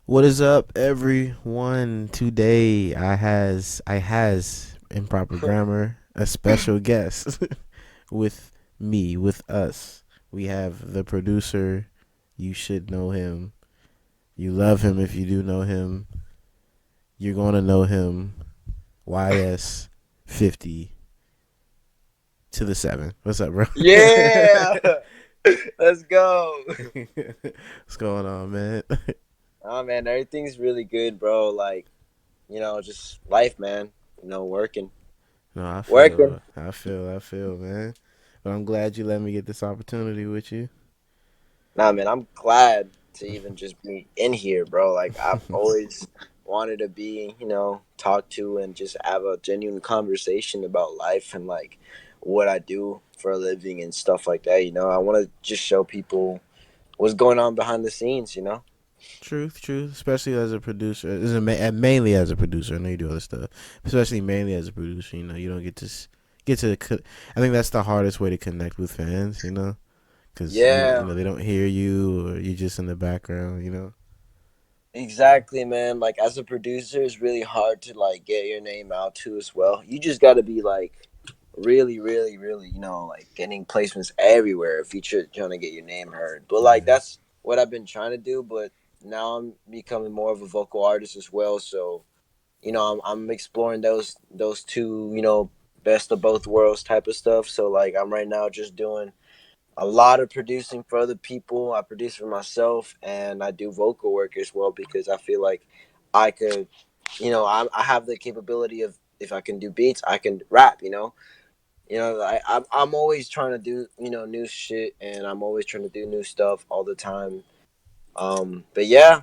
What is up, everyone? Today I has improper grammar a special guest with me with us. We have the producer. You should know him. You love him if you do know him. You're gonna know him. YS 50 to the 7. What's up, bro? Yeah, let's go. What's going on, man? Oh man, everything's really good, bro. Like, just life, man. Working, No, working. I feel, man. But I'm glad you let me get this opportunity with you. Nah, man, I'm glad to even just be in here, bro. Like, I've always wanted to be, talk to and just have a genuine conversation about life and like what I do for a living and stuff like that. I want to just show people what's going on behind the scenes. Truth, truth. Especially as a producer, and mainly as a producer. I know you do other stuff, especially mainly as a producer. You don't get to get to. I think that's the hardest way to connect with fans. Because Yeah. they don't hear you or you're just in the background. Exactly, man. Like as a producer, it's really hard to like get your name out too as well. You just got to be like really, really, really, like getting placements everywhere if you're trying to get your name heard. But like Yeah. that's what I've been trying to do. But now I'm becoming more of a vocal artist as well. So I'm exploring those two, best of both worlds type of stuff. So like I'm right now just doing a lot of producing for other people. I produce for myself, and I do vocal work as well because I feel like I could, I have the capability of if I can do beats, I can rap. I'm always trying to do new shit, and I'm always trying to do new stuff all the time. But yeah,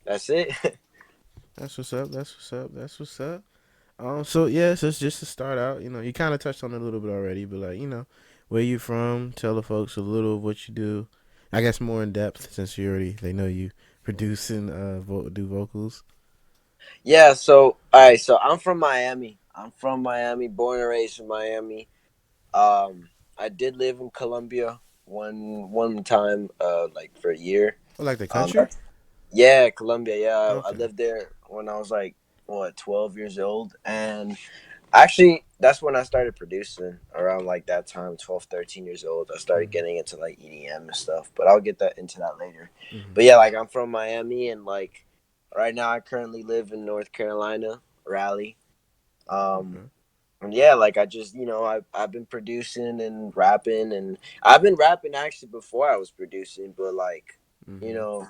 that's it. That's what's up. That's what's up. That's what's up. So yeah, so it's just to start out, you kind of touched on it a little bit already, but like, where you from? Tell the folks a little of what you do. I guess more in depth since they know you produce and do vocals. Yeah. So all right. So I'm from Miami. I'm from Miami, born and raised in Miami. I did live in Colombia one time, like for a year. Oh, like the Um, country? yeah, Colombia. Yeah, I Okay. lived there when I was like 12 years old, and actually that's when I started producing. Around like that time, 12, 13 years old, I started Mm-hmm. getting into like EDM and stuff. But I'll get that into that later. Mm-hmm. But yeah, like I'm from Miami, and like right now I currently live in North Carolina, Raleigh. Um, Okay. and yeah, like I just I've been producing and rapping, and I've been rapping actually before I was producing, but like you Mm-hmm. know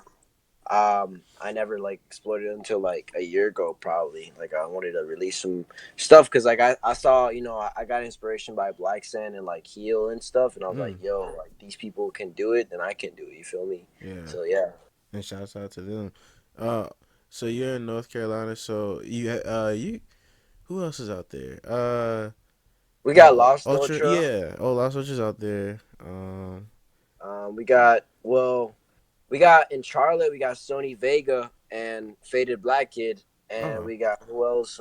I never like explored it until like a year ago probably. Like I wanted to release some stuff because like I saw I got inspiration by Black Sand and like Heel and stuff, and I was like, Mm. yo, like these people can do it, then I can do it. You feel me? Yeah. So yeah. And shouts out to them. Uh, so you're in North Carolina. So you who else is out there? We got Lost Ultra. Ultra. Yeah. Oh, Lost Ultra's out there. We got we got in Charlotte, we got Sony Vega and Faded Black Kid, and Oh. we got who else?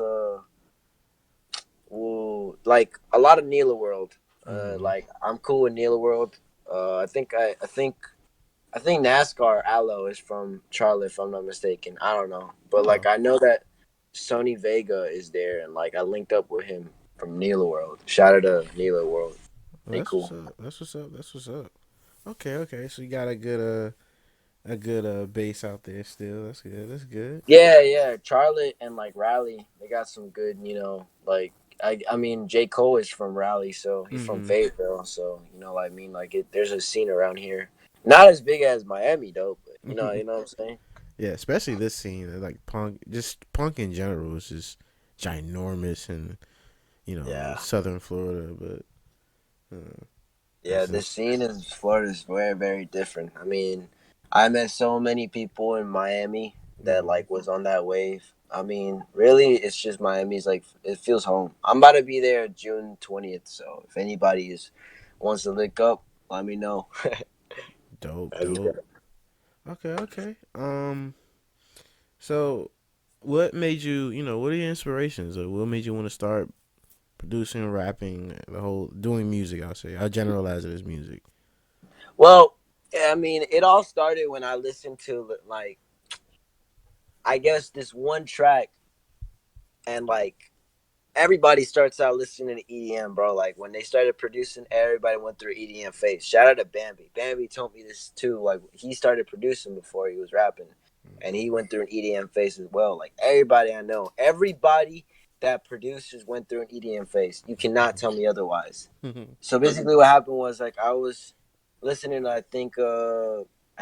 Like a lot of Neela World. Mm-hmm. Like I'm cool with Neela World. I think NASCAR Aloe is from Charlotte, if I'm not mistaken. I don't know, but like Oh. I know that Sony Vega is there, and like I linked up with him from Neela World. Shout out to Neela World. Well, They that's what's cool. up. That's what's up. That's what's up. Okay, okay. So you got a good base out there still. That's good. That's good. Yeah, yeah. Charlotte and like Raleigh, they got some good, like I mean J. Cole is from Raleigh, so he's from Mm-hmm. Fayetteville, so I mean like there's a scene around here. Not as big as Miami though, but you know what I'm saying? Yeah, especially this scene, like punk, just punk in general is just ginormous in Yeah. southern Florida. But Yeah, it's this scene in Florida is very, very different. I mean, I met so many people in Miami that mm-hmm. like was on that wave. I mean, really, it's just Miami's like it feels home. I'm about to be there June 20th, so if anybody is wants to link up, let me know. Dope, That'd be dope. good. Okay, okay. So what made you, what are your inspirations? Or what made you want to start producing, rapping, the whole doing music? I'll say I generalize it as music. Well, I mean, it all started when I listened to like I guess this one track, and like everybody starts out listening to EDM, bro. Like when they started producing, everybody went through EDM phase. Shout out to Bambi. Bambi told me this too. Like he started producing before he was rapping, and he went through an EDM phase as well. Like everybody I know, everybody that producers went through an EDM phase. You cannot tell me otherwise. So basically, what happened was like I was listening to I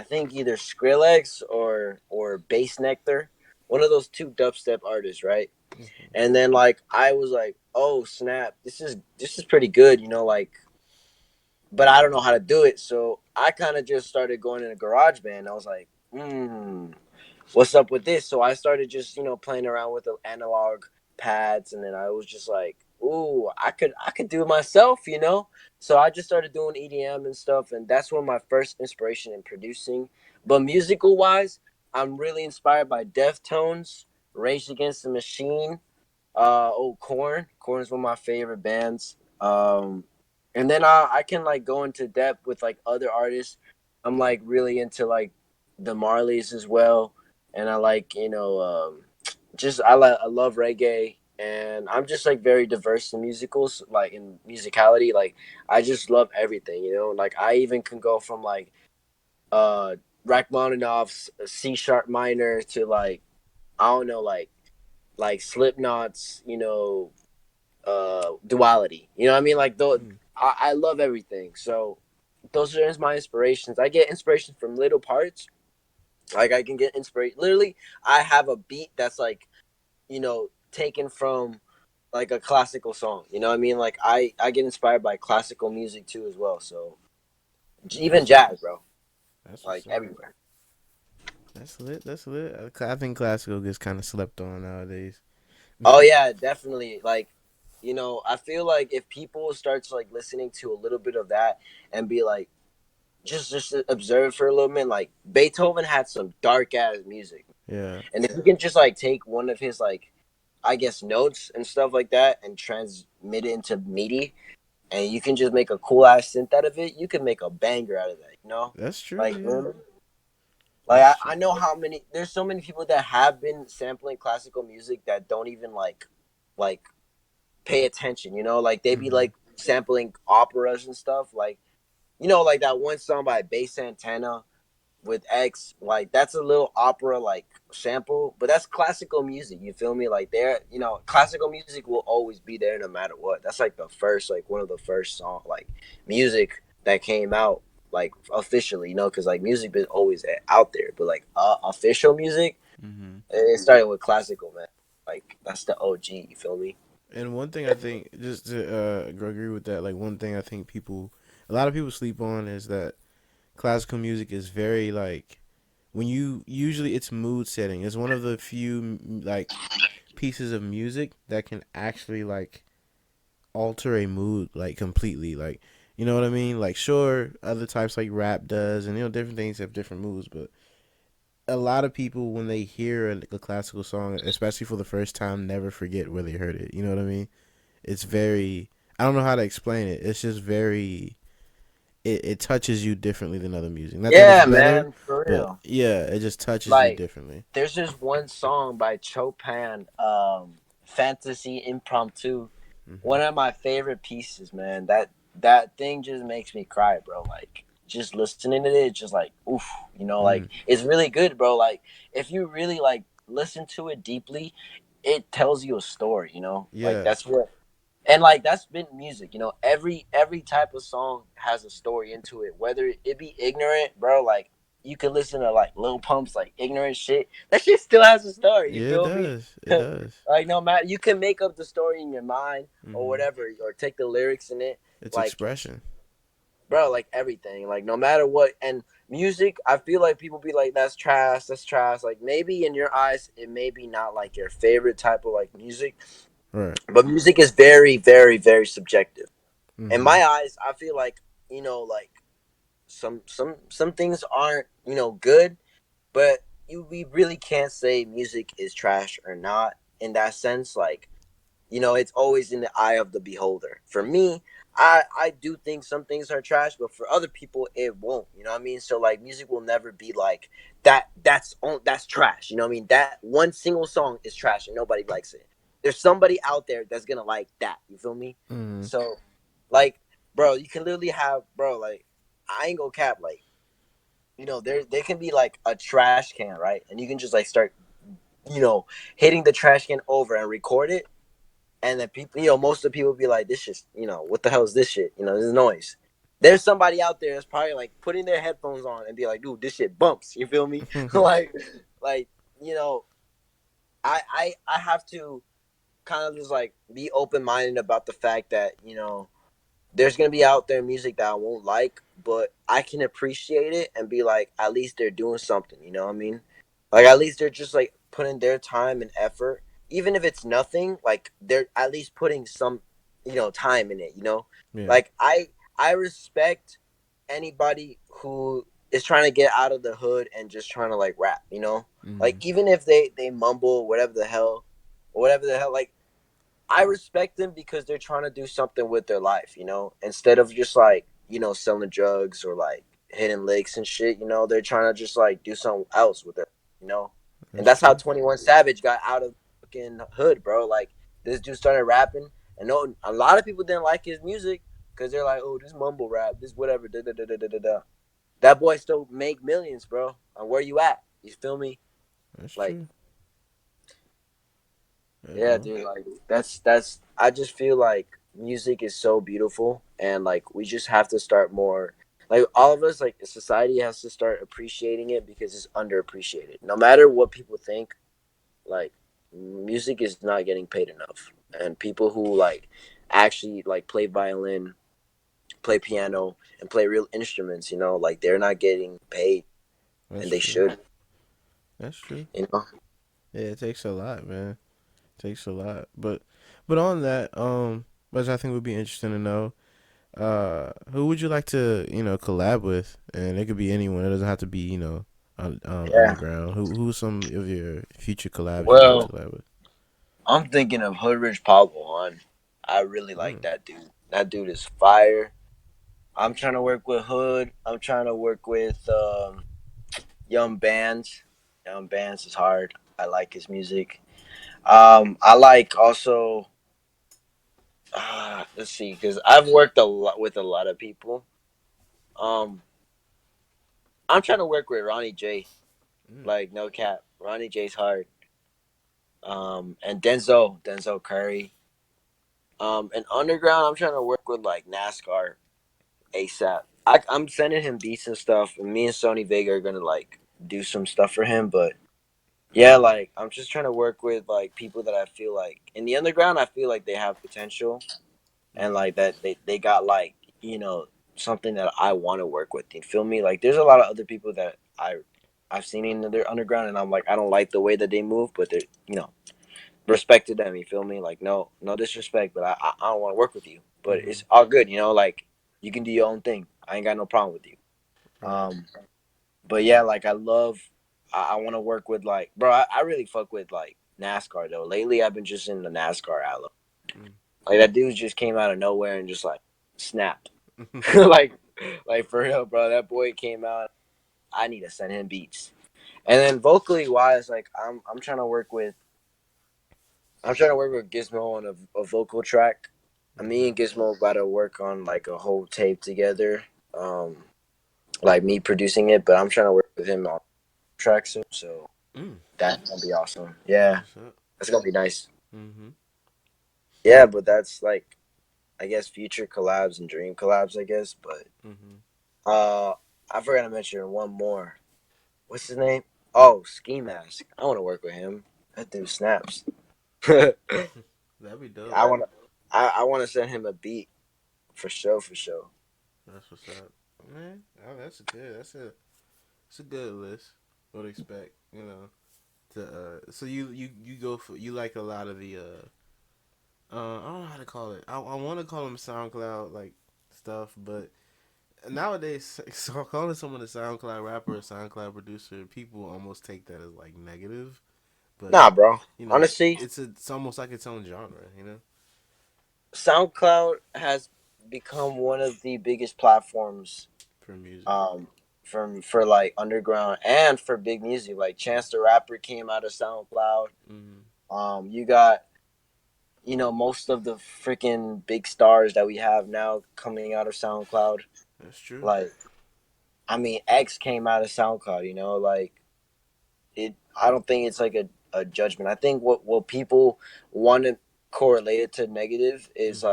think either Skrillex or Bass Nectar, one of those two dubstep artists, right? And then like I was like, oh snap, this is pretty good, you know, like, but I don't know how to do it. So I kind of just started going in a garage band. I was like, what's up with this? So I started just, playing around with the analog pads, and then I was just like, ooh, I could do it myself. So I just started doing EDM and stuff, and that's one of my first inspiration in producing. But musical wise, I'm really inspired by Deftones, Rage Against the Machine, Corn. Corn is one of my favorite bands. And then I can like go into depth with like other artists. I'm like really into like the Marleys as well, and I like just I love reggae, and I'm just like very diverse in musicals, like in musicality. Like I just love everything. Like I even can go from like uh Rachmaninoff's C sharp minor to like I don't know like Slipknot's, duality. You know what I mean? Like though I love everything. So those are my inspirations. I get inspiration from little parts. Like I can get inspiration. Literally, I have a beat that's like, taken from like a classical song. You know what I mean? Like I get inspired by classical music too as well. So even That's lit. jazz, bro. That's Like what's up. everywhere. That's lit. That's lit. I think classical gets kind of slept on nowadays. Oh yeah, definitely. Like, I feel like if people start to like listening to a little bit of that and be like, just observe for a little minute. Like Beethoven had some dark ass music, Yeah, and if you can just like take one of his like, I guess notes and stuff like that and transmit it into MIDI, and you can just make a cool ass synth out of it, you can make a banger out of that. that's true. Like Yeah, really? Like that's I true. know how many. There's so many people that have been sampling classical music that don't even like pay attention. Like they be Hmm. like sampling operas and stuff. Like like that one song by Bass Santana with X, like that's a little opera like sample, but that's classical music. You feel me? Like classical music will always be there no matter what. That's like the first, like one of the first song like music that came out like officially, because like music been always out there, but like official music, Hmm. it started with classical, man. Like that's the OG. You feel me? And one thing I think, just to agree with that, like one thing I think a lot of people sleep on is that classical music is very like when you usually it's mood setting. It's one of the few like pieces of music that can actually like alter a mood like completely. Like you know what I mean? Like sure, other types like rap does, and different things have different moods, but a lot of people when they hear a classical song, especially for the first time, never forget where they heard it. You know what I mean? It's very I don't know how to explain it. It's just very it touches you differently than other music. Not that it's Yeah, better, man, for but real. yeah, it just touches you Like differently. there's this one song by Chopin, Fantasy Impromptu. Hmm. One of my favorite pieces, man. That thing just makes me cry, bro. Like just listening to it, just like oof, like Mm. it's really good, bro. Like if you really like listen to it deeply, it tells you a story. Like Yeah, that's what and like that's been music. Every type of song has a story into it, whether it be ignorant, bro. Like you can listen to like Lil Pump's like ignorant shit, that shit still has a story, you yeah, it feel me? does. It does. Like no matter, you can make up the story in your mind or Hmm. whatever, or take the lyrics in it. It's Like expression. bro, like everything, like no matter what. And music, I feel like people be like, that's trash. Like maybe in your eyes it may be not like your favorite type of like music, Right. but music is very very very subjective. In Hmm. my eyes, I feel like like some things aren't good, but we really can't say music is trash or not in that sense. Like it's always in the eye of the beholder. For me, I do think some things are trash, but for other people it won't. You know what I mean? So like music will never be like that. That's trash. You know what I mean? That one single song is trash and nobody likes it. There's somebody out there that's gonna like that. You feel me? Mm. So like, bro, you can literally have, bro, like, I ain't gonna cap, like, there can be like a trash can, right? And you can just like start, you know, hitting the trash can over and record it, and then people, most of the people be like, "This shit, what the hell is this shit? This is noise." There's somebody out there that's probably like putting their headphones on and be like, "Dude, this shit bumps." You feel me? like, like you know, I have to kind of just like be open minded about the fact that there's gonna be out there music that I won't like, but I can appreciate it and be like, at least they're doing something. You know what I mean? Like at least they're just like putting their time and effort, even if it's nothing. Like they're at least putting some, time in it. Yeah. Like I respect anybody who is trying to get out of the hood and just trying to like rap. Like Mm. even if they mumble whatever the hell, like I respect them because they're trying to do something with their life, instead of just like, selling drugs or like hitting licks and shit, they're trying to just like do something else with it, you know? And That's that's how true. 21 Savage got out of the fucking hood, bro. Like this dude started rapping and no, a lot of people didn't like his music because they're like, oh, this mumble rap, this whatever, da da da da da da. Da. That boy still make millions, bro. And where you at? You feel me? That's Like, true. Yeah, yeah, bro. dude, like that's I just feel like music is so beautiful and like we just have to start more, like all of us, like society has to start appreciating it because it's underappreciated. No matter what people think, like music is not getting paid enough. And people who like actually like play violin, play piano and play real instruments, like they're not getting paid That's and they true. should, That's true. you know. Yeah, it takes a lot, man. It takes a lot. But on that, which I think would be interesting to know, who would you like to, collab with? And it could be anyone. It doesn't have to be, Yeah. underground. Who's some of your future collabs you'd like to Well, collab with? I'm thinking of Hoodrich Pablo on. I really like Mm. that dude. That dude is fire. I'm trying to work with Hood. I'm trying to work with Young Bands. Young Bands is hard. I like his music. I like also. Let's see, because I've worked a lot with a lot of people. Um, I'm trying to work with Ronnie J. Mm. Like no cap, Ronnie J's hard. And Denzel Curry. And underground, I'm trying to work with like NASCAR ASAP. I'm sending him beats and stuff, and me and Sony Vega are gonna like do some stuff for him. But yeah, Mm. like I'm just trying to work with like people that I feel like in the underground. I feel like they have potential, and Mm. like that they got like something that I want to work with. You feel me? Like there's a lot of other people that I've seen in their underground, and I'm like I don't like the way that they move, but they're respect to them. You feel me? Like no disrespect, but I don't want to work with you. But Mm-hmm. it's all good. Like you can do your own thing. I ain't got no problem with you. Right. Um, but yeah, like I love. I want to work with like, bro. I really fuck with like NASCAR though. Lately, I've been just in the NASCAR alley. Like that dude just came out of nowhere and just like snapped. Mm. like, like for real, bro. That boy came out. I need to send him beats. And then vocally wise, like I'm trying to work with Gizmo on a vocal track. Me Mm-hmm. and Gizmo about to work on like a whole tape together. Um, like me producing it, but I'm trying to work with him on track soon. So Mm. that's gonna be awesome. That's Yeah, what's up. that's gonna be nice. Mm-hmm. Yeah, but that's like I guess future collabs and dream collabs. I guess, but Mm-hmm. uh, I forgot to mention one more. What's his name? Oh, Ski Mask. I want to work with him. That dude snaps. I That'd be dope. want to. I want to send him a beat for sure. For sure. That's what's up, man. Oh, that's good. It's a good list. Would expect, to so you go for, you like a lot of the I don't know how to call it. I want to call them SoundCloud like stuff, but nowadays, so calling someone a SoundCloud rapper or SoundCloud producer, people almost take that as like negative. But Nah, bro. Honestly, it's almost like its own genre. SoundCloud has become one of the biggest platforms for music. um for like underground and for big music. Like Chance the Rapper came out of SoundCloud. Mm, You got, most of the freaking big stars that we have now coming out of SoundCloud. that's true. Like, I mean, X came out of SoundCloud. Like it. I don't think it's like a judgment. I think what people want to correlate it to negative is Hmm.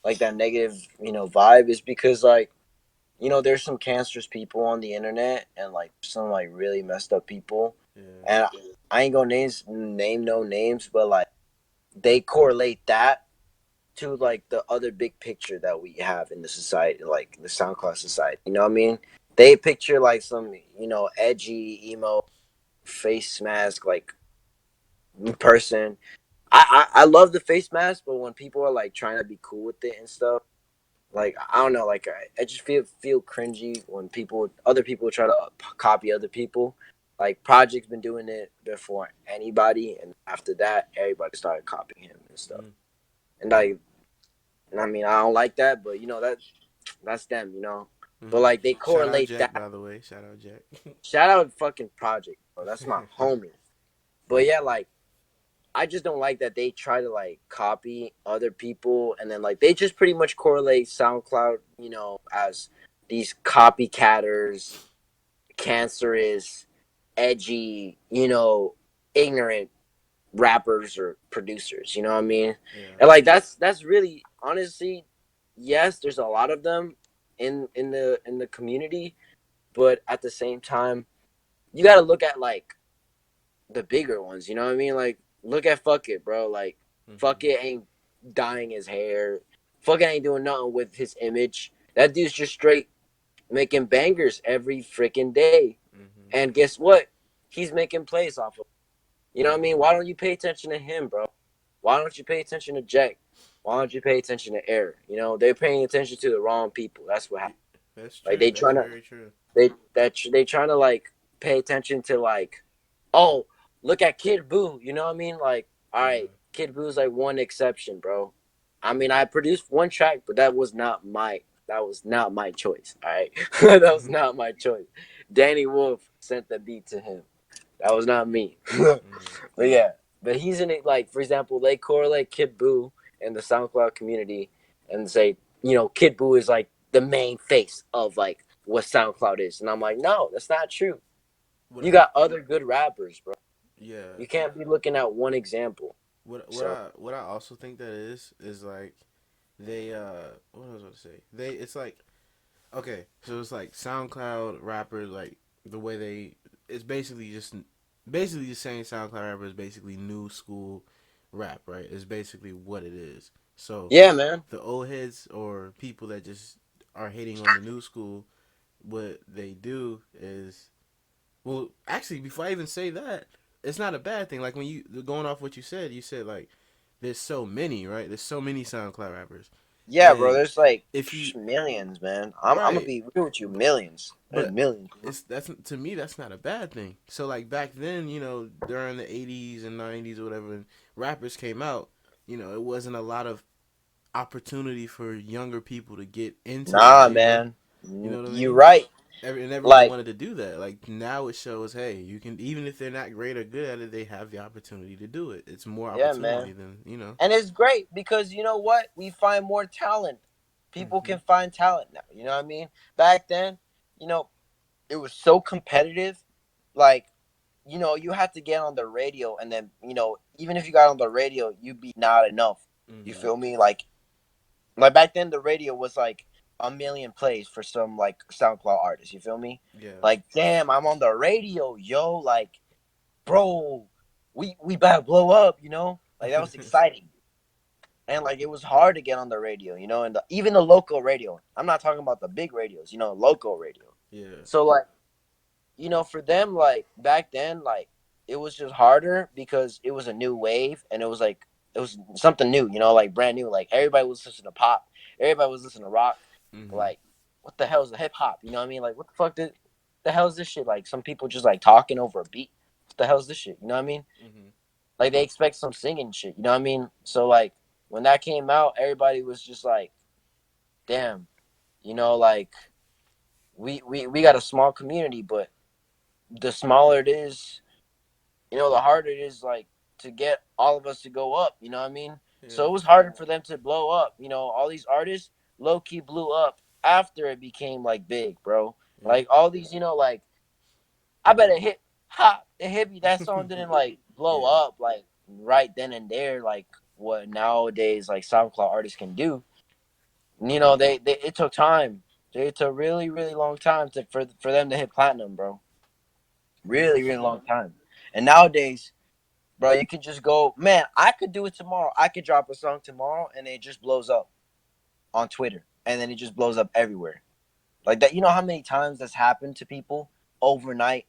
like that negative vibe is because like there's some cancerous people on the internet and like some like really messed up people, Yeah. and I ain't gonna name no names, but like they correlate that to like the other big picture that we have in the society, like the SoundCloud society. You know what I mean? They picture like some edgy emo face mask like person. I love the face mask, but when people are like trying to be cool with it and stuff, like I don't know, like I just feel cringy when other people try to copy other people. Like Project's been doing it before anybody, and after that, everybody started copying him and stuff. Mm, And I mean, I don't like that, but that's them. But hmm. like they Shout out correlate Jack, that. by the way. Shout out Jack. Shout out fucking Project, bro. That's my homie. But yeah, like I just don't like that they try to like copy other people and then like they just pretty much correlate SoundCloud, as these copycatters, cancerous, edgy, ignorant rappers or producers, you know what I mean? Yeah. And like that's really honestly, yes, there's a lot of them in the community, but at the same time, you got to look at like the bigger ones. You know what I mean? Like, look at Fuck It, bro. Like, Hmm. Fuck It ain't dyeing his hair. Fuck It ain't doing nothing with his image. That dude's just straight making bangers every freaking day. Hmm. And guess what? He's making plays off of. You know what I mean? Why don't you pay attention to him, bro? Why don't you pay attention to Jack? Why don't you pay attention to Air? They're paying attention to the wrong people. That's what Yeah, happened. that's Like true. they That's trying to very true. they trying to like pay attention to like, oh, look at Kid Boo. You know what I mean? Like, all right, Yeah. Kid Boo's like one exception, bro. I mean, I produced one track, but that was not my choice. All right, that was not my choice. Danny Wolf sent the beat to him. That was not me. Mm. But yeah, but he's in it. Like for example, they correlate Kid Boo in the SoundCloud community and say, Kid Boo is like the main face of like what SoundCloud is, and I'm like, no, that's not true. What You I got other good rappers, bro. yeah. You can't be looking at one example. So What I also think that is like they what was I going to say? They it's like okay, so it's like SoundCloud rappers like the way they it's basically just saying SoundCloud rapper is basically new school rap, right? It's basically what it is. So yeah, man. the old heads or people that just are hating on the new school, what they do is well, actually, before I even say that, it's not a bad thing. Like when you going off what you said like there's so many, right? There's so many SoundCloud rappers, Yeah, bro. and There's like if you millions, man. I'm gonna right, be real with you. but Millions. There's but millions. it's that's to me that's not a bad thing. So like back then, during the '80s and '90s or whatever, when rappers came out, it wasn't a lot of opportunity for younger people to get into that. Nah, man. You know what I You're mean? right. And everyone Like, wanted to do that. Like now it shows, hey, you can even if they're not great or good at it, they have the opportunity to do it. It's more yeah, man. opportunity than. And it's great because you know what? We find more talent. People Hmm. can find talent now. You know what I mean? Back then, you know, it was so competitive. Like, you had to get on the radio, and then, even if you got on the radio, you'd be not enough. You Hmm. feel me? Like back then, the radio was like a million plays for some like SoundCloud artists. You feel me? Yeah. Like, damn, I'm on the radio, yo. Like, bro, we about to blow up. Like that was exciting. And like it was hard to get on the radio, and even the local radio. I'm not talking about the big radios, local radio. Yeah. So like, for them, like back then, like it was just harder because it was a new wave and it was something new, like brand new. Like everybody was listening to pop, everybody was listening to rock. Hmm. Like, what the hell is the hip hop? You know what I mean? Like, what the fuck the hell is this shit? Like some people just like talking over a beat. What the hell is this shit? You know what I mean? Hmm. Like they expect some singing shit. You know what I mean? So like when that came out, everybody was just like, damn, like we got a small community, but the smaller it is, the harder it is, like, to get all of us to go up. You know what I mean? So Yeah. it was harder for them to blow up. All these artists low key blew up after it became like big, bro. Yep. Like all these, like, I bet a hit hop the hippie that song didn't like blow Yeah. up like right then and there, like what nowadays like SoundCloud artists can do. They it took time. It took really really long time for them to hit platinum, bro. Really Yes. really long time. And nowadays, bro, you could just go, man. I could do it tomorrow. I could drop a song tomorrow, and it just blows up on Twitter, and then it just blows up everywhere, like that. You know how many times that's happened to people overnight?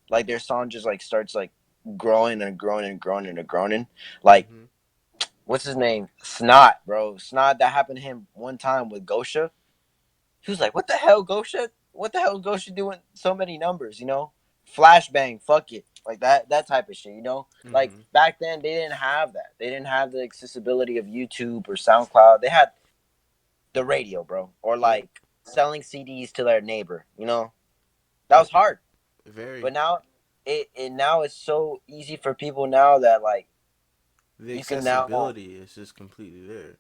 Like their song just like starts like growing and growing and growing and growing. Like, Mm-hmm. what's his name? Snot, bro. Snot. That happened to him one time with Gosha. He was like, "What the hell, Gosha? What the hell, is Gosha doing so many numbers? Flashbang, fuck it, like that type of shit. Like Mm-hmm. back then they didn't have that. They didn't have the accessibility of YouTube or SoundCloud. They had the radio, bro, or Yep. like selling CDs to their neighbor. That was hard. Very. But now it's so easy for people now that like The you can now, accessibility is just completely there.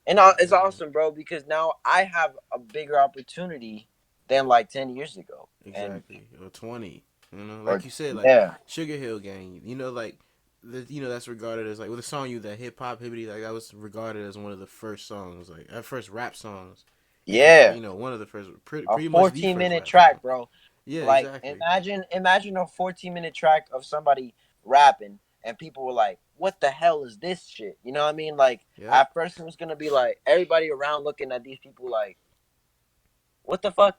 and Like it's everyone. awesome, bro, because now I have a bigger opportunity than like 10 years ago, and Exactly. Or 20. or Like you said, like yeah, Sugar Hill Gang. Like that's regarded as like with a song you that hip hop hibbity like that was regarded as one of the first songs, like first rap songs. If you yeah, one of the first, a pretty much the 14 first minute rap song. track, bro. Yeah, Like exactly. imagine a 14-minute track of somebody rapping, and people were like, "What the hell is this shit?" You know what I mean? Like Yep. at first it was gonna be like everybody around looking at these people like, what the fuck?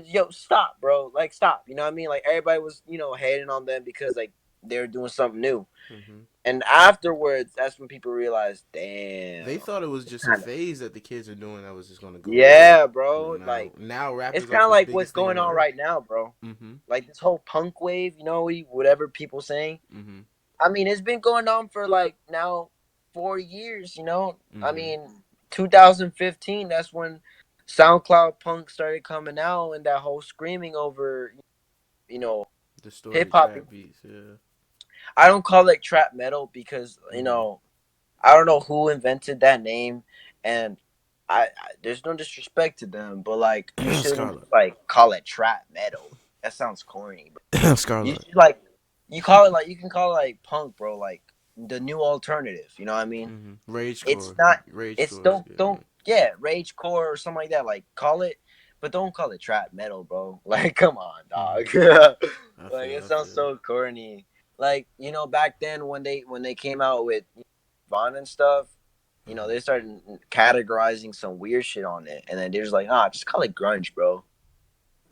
Yo, stop, bro. Like, stop. You know what I mean? Like, everybody was, hating on them because, like, they were doing something new. Hmm. And afterwards, that's when people realized, damn, They thought it was it's just a kind of, phase that the kids are doing that was just gonna go away. yeah, You know, bro. now Like, now rap it's is kind like of the like what's biggest thing going on on earth. right now, bro. Mm-hmm. Like, this whole punk wave, whatever people saying. Mm-hmm. I mean, it's been going on for, like, now 4 years. I Mm-hmm. mean, 2015, that's when SoundCloud punk started coming out, and that whole screaming over, you know, hip Distorted hop. trap beats. Yeah. I don't call it trap metal because Mm-hmm. I don't know who invented that name, and there's no disrespect to them, but like you shouldn't Skaar Lord. like call it trap metal. That sounds corny. But Skaar you Lord. should like you can call it like punk, bro. Like the new alternative. You know what I mean? Mm-hmm. It's Ragecore. not. It's Ragecore is good. don't yeah, rage core or something like that. Like call it, but don't call it trap metal, bro. Like come on, Yeah. Mm-hmm. dog. I Like feel. it I sounds feel. so corny. Like back then when they came out with Vaughn and stuff, Mm-hmm. they started categorizing some weird shit on it, and then they're just like, just call it grunge, bro.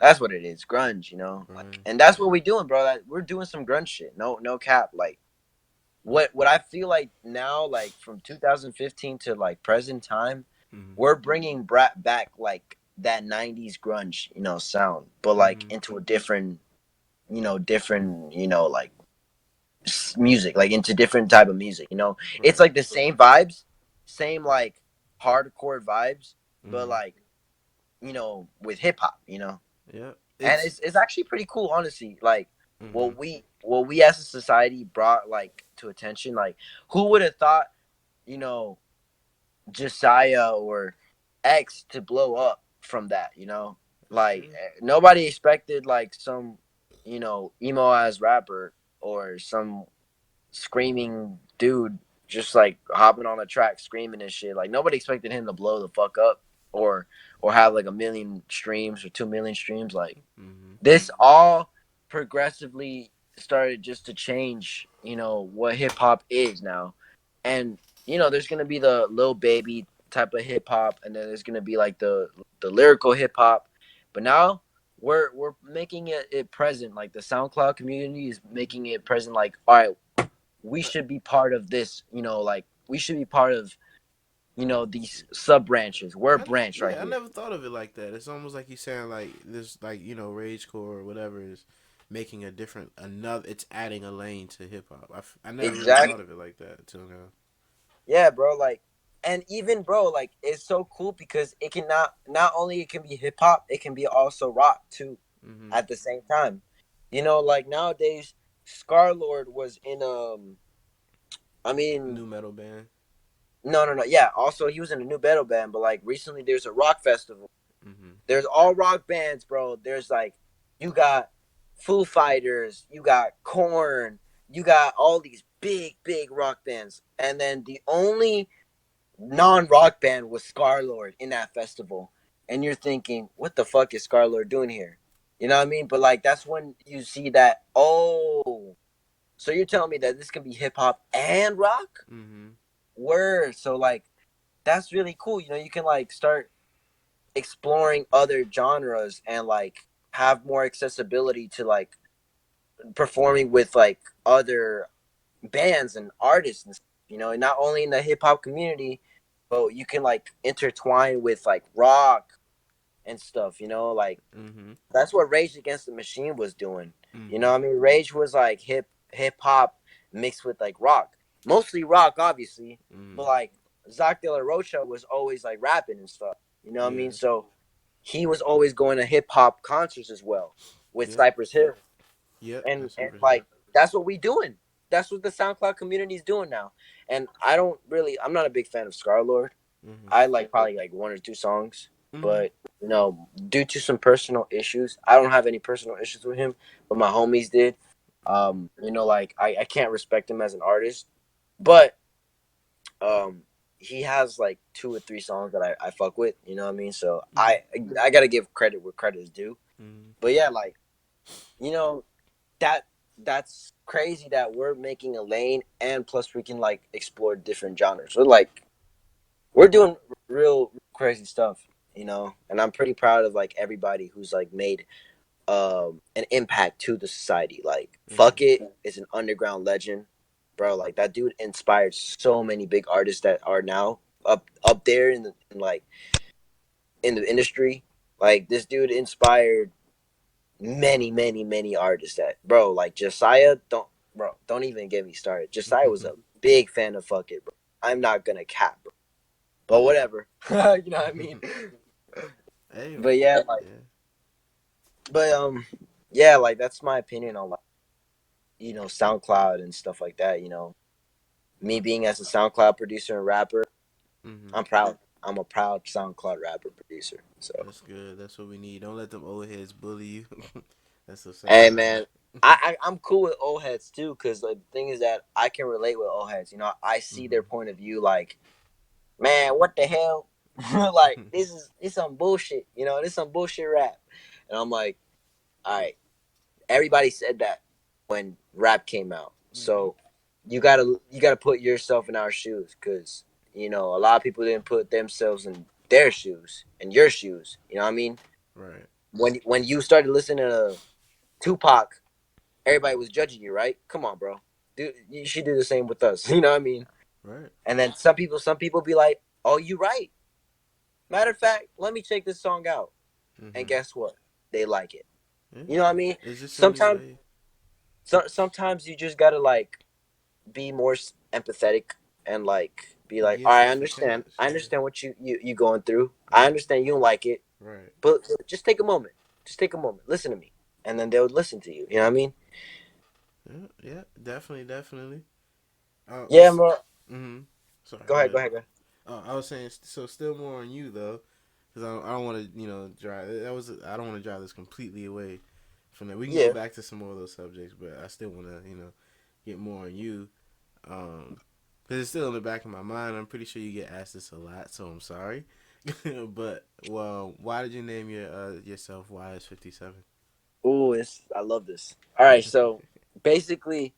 That's what it is, grunge. Like, Right. and that's what we're doing, bro. That we're doing some grunge shit. No cap. Like what I feel like now, like from 2015 to like present time, Mm-hmm. we're bringing Brat back like that 90s grunge, sound, but like Mm-hmm. into a different, like music, like into different type of music. It's Right. like the same vibes, same like hardcore vibes, but Mm-hmm. like with hip hop. Yeah. And It's. it's actually pretty cool, honestly. Like Mm-hmm. what we as a society brought like to attention. Like who would have thought, you know, Josiah or X to blow up from that? That's Like true. nobody expected like some, emo ass rapper or some screaming dude just like hopping on a track screaming and shit. Like nobody expected him to blow the fuck up or have like 1 million streams or 2 million streams. Like Mm-hmm. this all progressively started just to change, what hip hop is now. And there's gonna be the little baby type of hip hop, and then there's gonna be like the lyrical hip hop. But now we're making it present. Like the SoundCloud community is making it present. Like, all right, we should be part of this. Like we should be part of these sub branches. We're a branch right Yeah, I here. never thought of it like that. It's almost like you saying like this, like ragecore or whatever is making a different another. It's adding a lane to hip hop. I never really Exactly. thought of it like that until now. Yeah, bro. Like. and even bro, like it's so cool because it can not only it can be hip hop, it can be also rock too, Mm-hmm. at the same time. You know, like nowadays, Skaar Lord was in I mean, New metal band. no, yeah. Also, he was in a new metal band, but like recently, there's a rock festival. Mm-hmm. There's all rock bands, bro. There's like you got Foo Fighters, you got Korn, you got all these big rock bands, and then the only non-rock band was Skaar Lord in that festival. And you're thinking, what the fuck is Skaar Lord doing here? You know what I mean? But like that's when you see that, oh, so you're telling me that this can be hip hop and rock? Mm-hmm. Word. So like that's really cool. You know, you can like start exploring other genres and like have more accessibility to like performing with like other bands and artists and stuff, you know, and not only in the hip hop community, but you can like intertwine with like rock and stuff, you know, like Mm-hmm. that's what Rage Against the Machine was doing. You Mm-hmm. know, I mean, Rage was like hip hop mixed with like rock, mostly rock, obviously, Mm-hmm. but like Zach De La Rocha was always like rapping and stuff. You know what I mean? Yeah. So he was always going to hip hop concerts as well with Yep. Cypress Hill, Yep. and That's Cypress Hill. like that's what we doing. That's what the SoundCloud community is doing now. And I don't really, I'm not a big fan of Skaar Lord. Mm-hmm. I like probably like one or two songs, Mm-hmm. but you know, due to some personal issues, I don't have any personal issues with him, but my homies did. Mm-hmm. You know, like I can't respect him as an artist, but um, he has like two or three songs that I fuck with. You know what I mean? So Mm-hmm. I gotta give credit where credit is due. Mm-hmm. But yeah, like you know that that's crazy that we're making a lane, and plus we can like explore different genres. So like we're doing real crazy stuff, you know, and I'm pretty proud of like everybody who's like made an impact to the society. Like Mm-hmm. fuck it is an underground legend, bro. Like that dude inspired so many big artists that are now up there like in the industry. Like this dude inspired many artists that, bro, like Josiah, don't even get me started. Josiah was a big fan of fuck it, bro. I'm not gonna cap, bro, but whatever. You know what I mean? Hey. But yeah, like, Yeah. but yeah, like that's my opinion on like you know SoundCloud and stuff like that. You know, me being as a SoundCloud producer and rapper, Mm-hmm. I'm proud. I'm a proud SoundCloud rapper producer. So, That's good. That's what we need. Don't let them old heads bully you. That's the hey sad part. man, I'm cool with old heads too, because like, the thing is that I can relate with old heads. You know, I see Mm-hmm. their point of view. Like, man, what the hell? Like, this some bullshit. You know, this some bullshit rap, and I'm like, all right, everybody said that when rap came out. Mm-hmm. So you gotta put yourself in our shoes because you know a lot of people didn't put themselves in their shoes and your shoes. You know what I mean? Right. When you started listening to Tupac, everybody was judging you, right? Come on, bro. Dude, you should do the same with us. You know what I mean? Right. And then some people be like, "Oh, you right." Matter of fact, let me check this song out. And Mm-hmm. guess what? They like it. Yeah. You know what I mean? It's just a new Sometimes way. sometimes you just gotta like be more empathetic and like be like, Give all right, stuff a chance. I Yeah. understand what you going through. I Right. understand you don't like it, Right. but just take a moment. Just take a moment. Listen to me, and then they'll listen to you. You know what I mean? Yeah. Yeah. Definitely. Definitely. Yeah, bro. Mm-hmm. Sorry. Go Go ahead. Go ahead. ahead. Go ahead. I was saying so. Still more on you though, because I don't want to drive. That was I don't want to drive this completely away from that. We can go Yeah. back to some more of those subjects, but I still want to get more on you. Because it's still in the back of my mind. I'm pretty sure you get asked this a lot, so I'm sorry. But well, why did you name yourself YS57? Ooh, I love this. All right, so basically,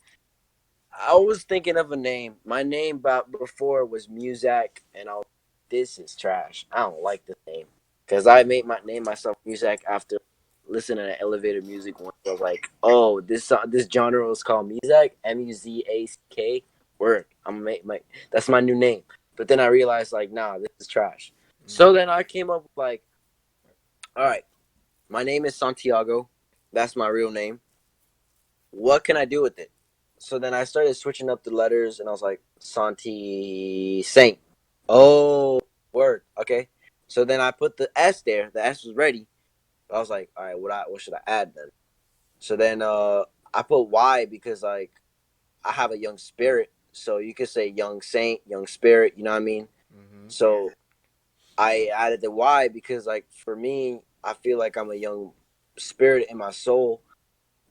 I was thinking of a name. My name about before was Muzak, and I was this is trash. I don't like this name because I made my name myself Muzak after listening to elevator music once. I was like, oh, this genre is called Muzak, Muzack. Word, I'm gonna make my that's my new name. But then I realized like, nah, this is trash. So Mm-hmm. then I came up with like, all right, my name is Santiago. That's my real name. What can I do with it? So then I started switching up the letters, and I was like, Santi Saint. Oh, word. Okay. So then I put the S there. The S was ready. I was like, all right, what should I add then? So then I put Y because like I have a young spirit. So you could say young saint, young spirit, you know what I mean? Mm-hmm. So I added the Y because like for me, I feel like I'm a young spirit in my soul.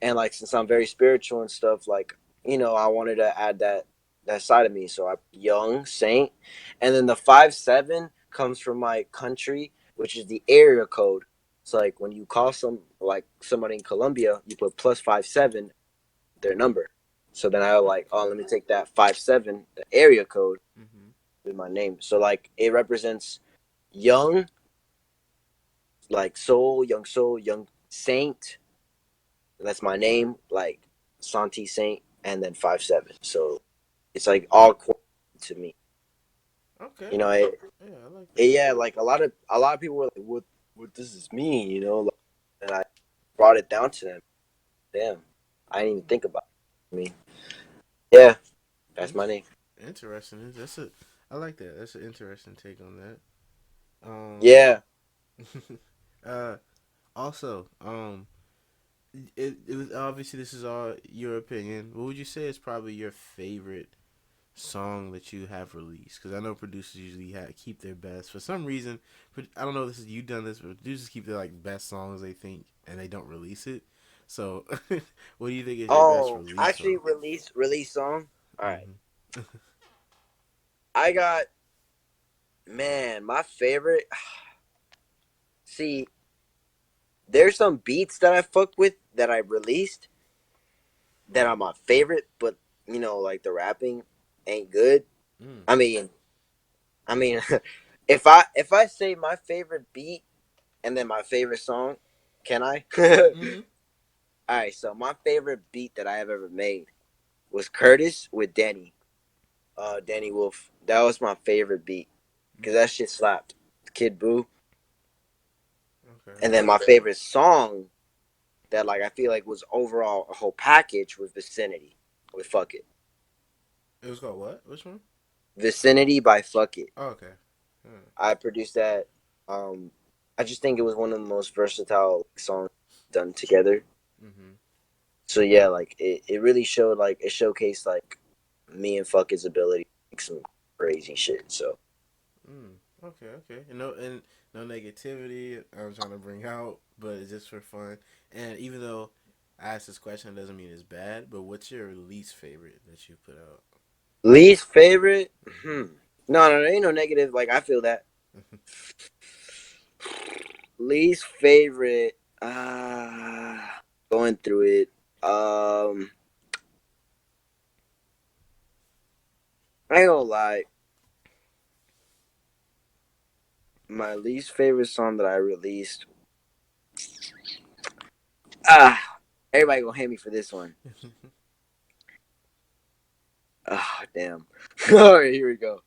And like since I'm very spiritual and stuff, like, I wanted to add that side of me. So I young saint. And then the 5-7 comes from my country, which is the area code. So like when you call somebody in Colombia, you put +57 their number. So then I was like, oh, let me take that 5-7, the area code, Mm-hmm. with my name. So like it represents young, like soul, young saint. That's my name, like Santi Saint, and then 5-7. So it's like all to me. Okay. You know, Yeah, I like that. yeah, like a lot of people were like, what does this mean? Like, and I brought it down to them. Damn, I didn't even think about it. I mean, yeah, that's my It's name. interesting. That's a. I like that. That's an interesting take on that. Yeah. uh. Also, it was obviously this is all your opinion. What would you say is probably your favorite song that you have released? Because I know producers usually keep their best. For some reason, I don't know if this is you done this, but producers keep their like best songs they think and they don't release it. So, what do you think is your best Oh, release actually, song? release song. All right, Mm-hmm. I got, man, my favorite. See, there's some beats that I fuck with that I released that are my favorite, but like the rapping ain't good. Mm. I mean, I mean, if I say my favorite beat and then my favorite song, can I? All Mm-hmm. right, so my favorite beat that I have ever made was Curtis with Danny Wolf. That was my favorite beat because that shit slapped. Kid Boo. Okay. And then my favorite song that like I feel like was overall a whole package was Vicinity with Fuck It. It was called what? Which one? Vicinity by Fuck It. Oh, okay. Mm. I produced that. Um, I just think it was one of the most versatile songs done together. Mm-hmm. So yeah, like it really showed like it showcased like me and Fuck It's ability to make some crazy shit. So Mm. Okay. Okay. And no negativity. I'm trying to bring out, but it's just for fun. And even though I asked this question, it doesn't mean it's bad. But what's your least favorite that you put out? least favorite? Mm-hmm. No, no, there ain't no negative. Like I feel that. Least favorite. Going through it. Um, I ain't gonna lie. My least favorite song that I released. Ah, everybody gonna hate me for this one. Ah, damn. All right, here we go.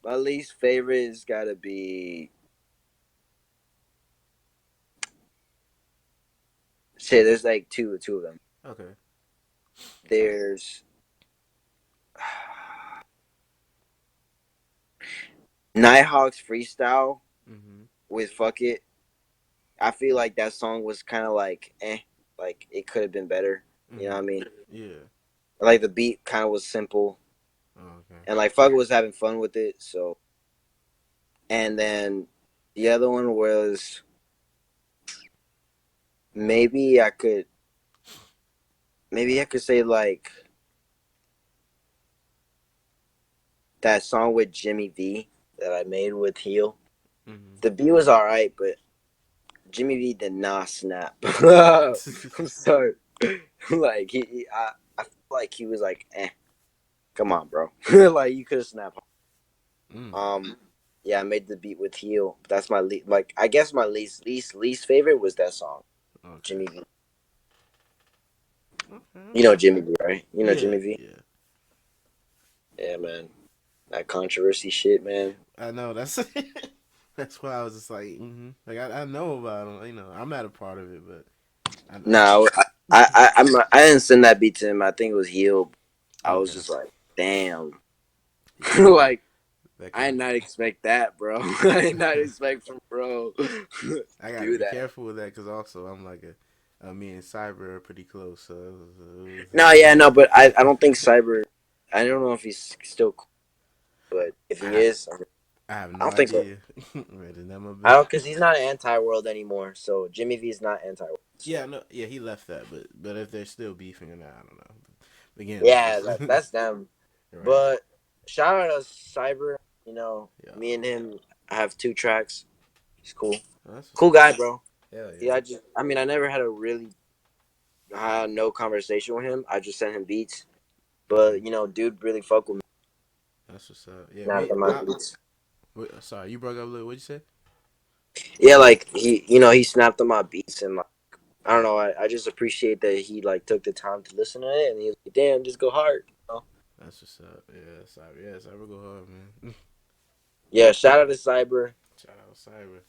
My least favorite has got to be. Shit, there's like two of them. Okay. There's Nighthawk's freestyle Mm-hmm. with "Fuck It." I feel like that song was kind of like, like it could have been better. You know what Mm-hmm. I mean? Yeah. Like the beat kind of was simple, Oh, okay. and like Fuck It was having fun with it. So, and then the other one was maybe I could, maybe I could say like that song with Jimmy V that I made with Heel. Mm-hmm. The beat was all right, but Jimmy V did not snap. I'm sorry. Like I feel like he was like, come on, bro. Like you could have snapped. mm. Um, yeah, I made the beat with Heel. That's my like I guess my least favorite was that song, Okay. Jimmy V. Okay. You know Okay. Jimmy V, right? You know Yeah. Jimmy V. Yeah. Yeah, man. That controversy shit, man. I know. That's that's why I was just like, like I know about him. I'm not a part of it, but I No, I didn't send that beat to him. I think it was Heel. I was okay. just like, damn. Yeah. Like That I kind did of. not expect that, bro. I did not expect from bro I gotta do be that. careful with that because also I'm like me and Cyber are pretty close, so No, yeah, no, but I don't think Cyber. I don't know if he's still cool, but if he I is, I have I no don't think. idea. Ready that my I bit? don't because he's not anti-world anymore. So Jimmy V is not anti-world. Yeah, So no, yeah, he left that, but if they're still beefing or not, I don't know. But again, it's yeah, just that's them. right. But shout out to Cyber. You know, Yeah, me and him have 2 tracks. He's cool, that's what's cool up. guy, bro. Hell Yeah, yeah. I mean, I never had a really no conversation with him. I just sent him beats, Hmm. but dude really fuck with me. That's what's up. Yeah, Not me. in my beats. Sorry, you broke up a little. What'd you say? Yeah, like he snapped on my beats and like I don't know. I just appreciate that he like took the time to listen to it and he was like, "Damn, just go hard." That's what's up. Yeah, Cyber. Yeah, Cyber go hard, man. Yeah, shout out to Cyber. Shout out Cyber.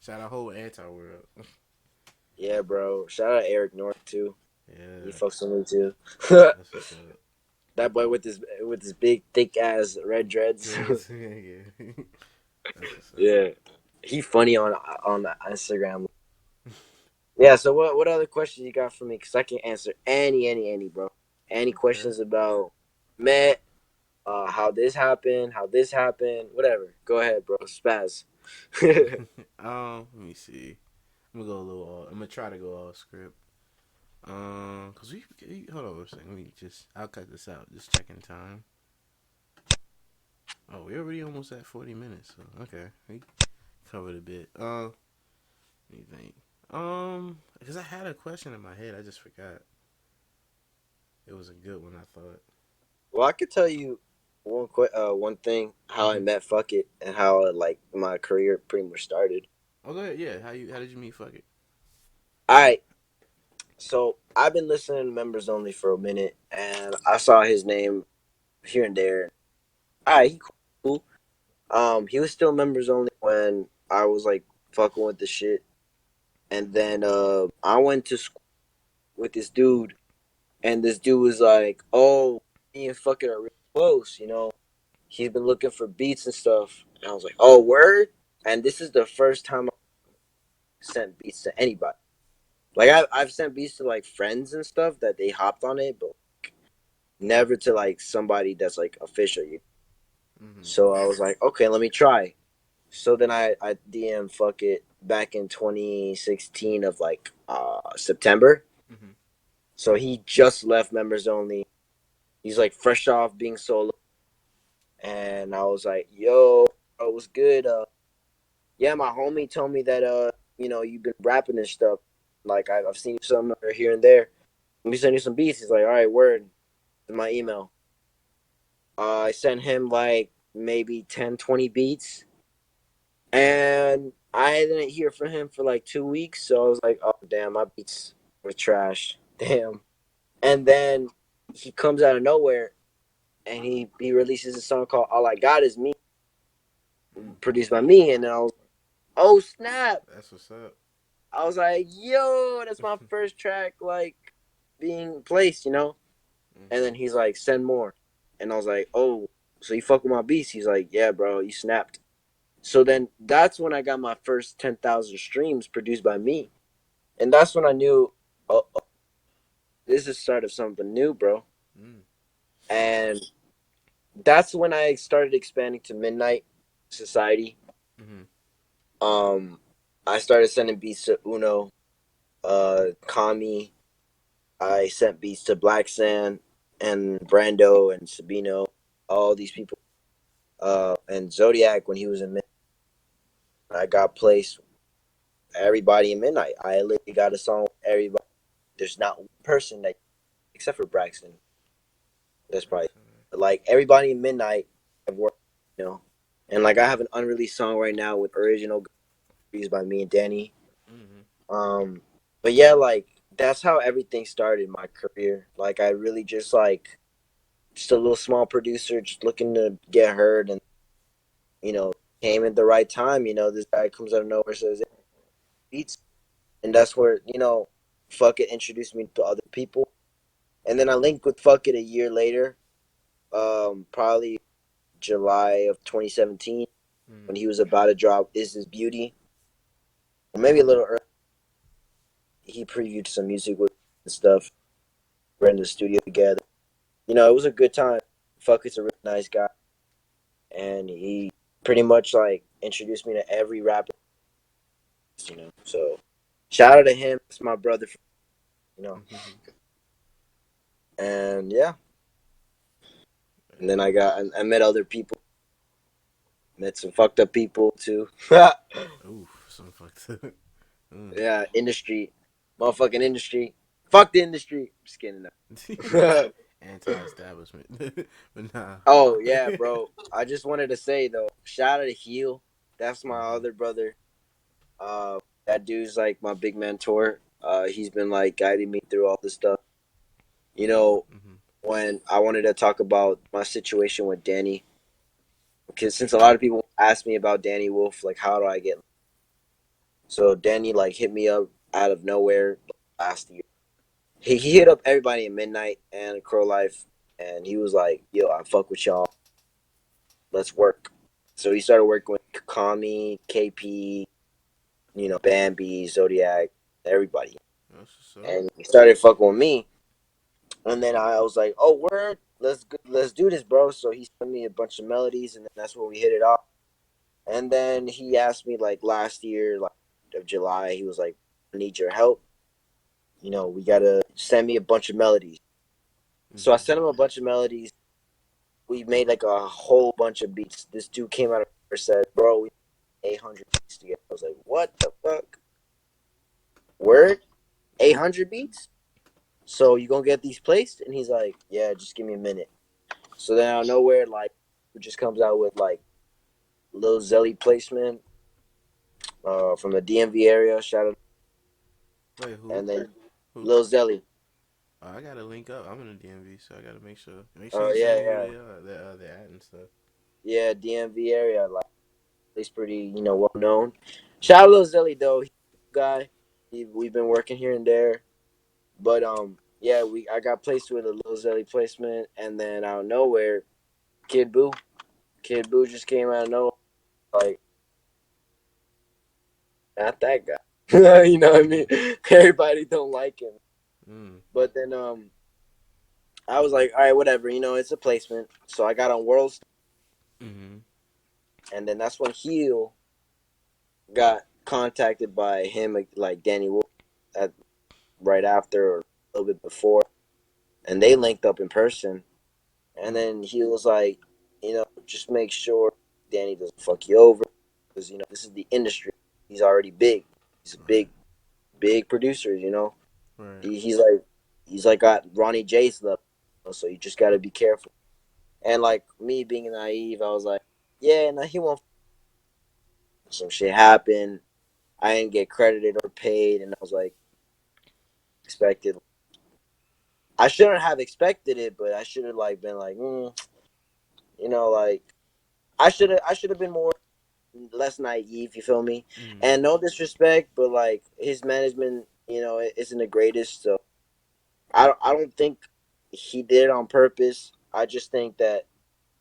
Shout out whole anti world. Yeah, bro. Shout out Eric North too. He Yeah, fucks with me too. that's what's up. That boy with his big thick ass red dreads. Dreads. Yeah, that's what's up. Yeah, he funny on Instagram. Yeah. So what other questions you got for me? Cause I can answer any bro. Any Okay. questions about Met? How this happened? Whatever. Go ahead, bro. Spaz. Let me see. I'm gonna go a little. I'm gonna try to go all script. Cause hold on a second. Let me just. I'll cut this out. Just checking time. Oh, we're already almost at 40 minutes. So okay, we covered a bit. Let me think. Because I had a question in my head, I just forgot. It was a good one, I thought. Well, I could tell you one thing how I Mm-hmm. met Fuck It and how like my career pretty much started. Oh, go ahead. Yeah, how did you meet? Fuck it. All right, so I've been listening to Members Only for a minute, and I saw his name here and there. All right, he cool. He was still Members Only when I was like fucking with the shit, and then I went to school with this dude, and this dude was like, "Oh, me and Fuck It are real close," He's been looking for beats and stuff. And I was like, "Oh, word!" And this is the first time I sent beats to anybody. Like I've sent beats to like friends and stuff that they hopped on it, but never to like somebody that's like official. Mm-hmm. So I was like, okay, let me try. So then I DM Fuck It back in 2016 of like September. Mm-hmm. So he just left Members Only. He's like fresh off being solo, and I was like, "Yo, bro, what's good? Yeah, my homie told me that you've been rapping and stuff. Like I've seen you some here and there. Let me send you some beats." He's like, "All right, word." In my email, I sent him like maybe 10, 20 beats, and I didn't hear from him for like 2 weeks. So I was like, "Oh damn, my beats were trash. Damn." And then he comes out of nowhere and he releases a song called "All I Got Is Me," Mm. produced by me, and I was, oh snap! That's what's up. I was like, yo, that's my first track, like, being placed. And Mm-hmm. then he's like, send more. And I was like, oh, so you fuck with my beats? He's like, yeah, bro, you snapped. So then that's when I got my first 10,000 streams produced by me. And that's when I knew, oh, this is the start of something new, bro. Mm. And that's when I started expanding to Midnight Society. Mm-hmm. Um, I started sending beats to Uno, Kami, I sent beats to Black Sand and Brando and Sabino, all these people. And Zodiac when he was in Midnight, I got placed. Everybody in Midnight, I literally got a song with everybody. There's not one person that, except for Braxton. That's probably like everybody in Midnight have worked, you know. And like I have an unreleased song right now with original produced by me and Danny. Mm-hmm. Um, but yeah, like that's how everything started in my career. Like I really just a little small producer just looking to get heard and you know came at the right time. This guy comes out of nowhere, says hey, beats, and that's where Fuck It introduced me to other people, and then I linked with Fuck It a year later, probably July of 2017 when Mm. he was about to drop Is This Beauty, or maybe a little early. He previewed some music with and stuff. We're in the studio together. It was a good time. Fuck, it's a really nice guy, and he pretty much like introduced me to every rapper. So shout out to him. It's my brother. You know, and yeah, and then I met other people, met some fucked up people too. Oof, some fucked up. Mm. Yeah, industry, motherfucking industry. Fuck the industry. Just kidding. Anti-establishment, but nah. Oh yeah, bro. I just wanted to say though, shout out to Heel. That's my Mm-hmm. other brother. That dude's like my big mentor. He's been like guiding me through all this stuff. You know, Mm-hmm. when I wanted to talk about my situation with Danny, because since a lot of people ask me about Danny Wolf, like how do I get? So Danny like hit me up out of nowhere last year. He hit up everybody in Midnight and Crow Life, and he was like, "Yo, I fuck with y'all. Let's work." So he started working with Kami, KP, Bambi, Zodiac, everybody, That's what's up. and he started fucking with me. And then I was like, "Oh, word, let's do this, bro." So he sent me a bunch of melodies, and then that's when we hit it off. And then he asked me like last year, like of July, he was like, "I need your help. We gotta send me a bunch of melodies." So I Mm-hmm. sent him a bunch of melodies. We made like a whole bunch of beats. This dude came out and said, "Bro, we 800 beats together." I was like, "What the fuck? Word? 800 beats? So you gonna get these placed?" And he's like, "Yeah, just give me a minute." So then out of nowhere, like, it just comes out with like Lil Zelly placement from the DMV area. Shout out, Wait, who? and then Who? Lil Zelly. Oh, I gotta link up. I'm in the DMV, so I gotta make sure. Make sure Oh you send yeah, me who yeah, they are. They're at and stuff. yeah. DMV area, like, he's pretty, well known. Shout out Lil Zelly though. He's a guy. We've been working here and there, but yeah, I got placed with a Lil Zelly placement, and then out of nowhere, Kid Boo, Kid Boo just came out of nowhere, like, not that guy. You know what I mean? Mm-hmm. Everybody don't like him, Mm. but then I was like, all right, whatever. It's a placement. So I got on Worlds, Mm-hmm. and then that's when Heel got contacted by him, like Danny Wolf, at right after or a little bit before, and they linked up in person. And Mm. then he was like, just make sure Danny doesn't fuck you over, because this is the industry. He's already big. He's a Right. big producer. Right. He's like got Ronnie J's level. So you just got to be careful. And like me being naive, I was like, yeah, no, he won't. Some shit happened. I didn't get credited or paid, and I was like, expected. I shouldn't have expected it, but I should have like been like, like I should have been more less naive. You feel me? Mm. And no disrespect, but like his management, isn't the greatest. So I don't think he did it on purpose. I just think that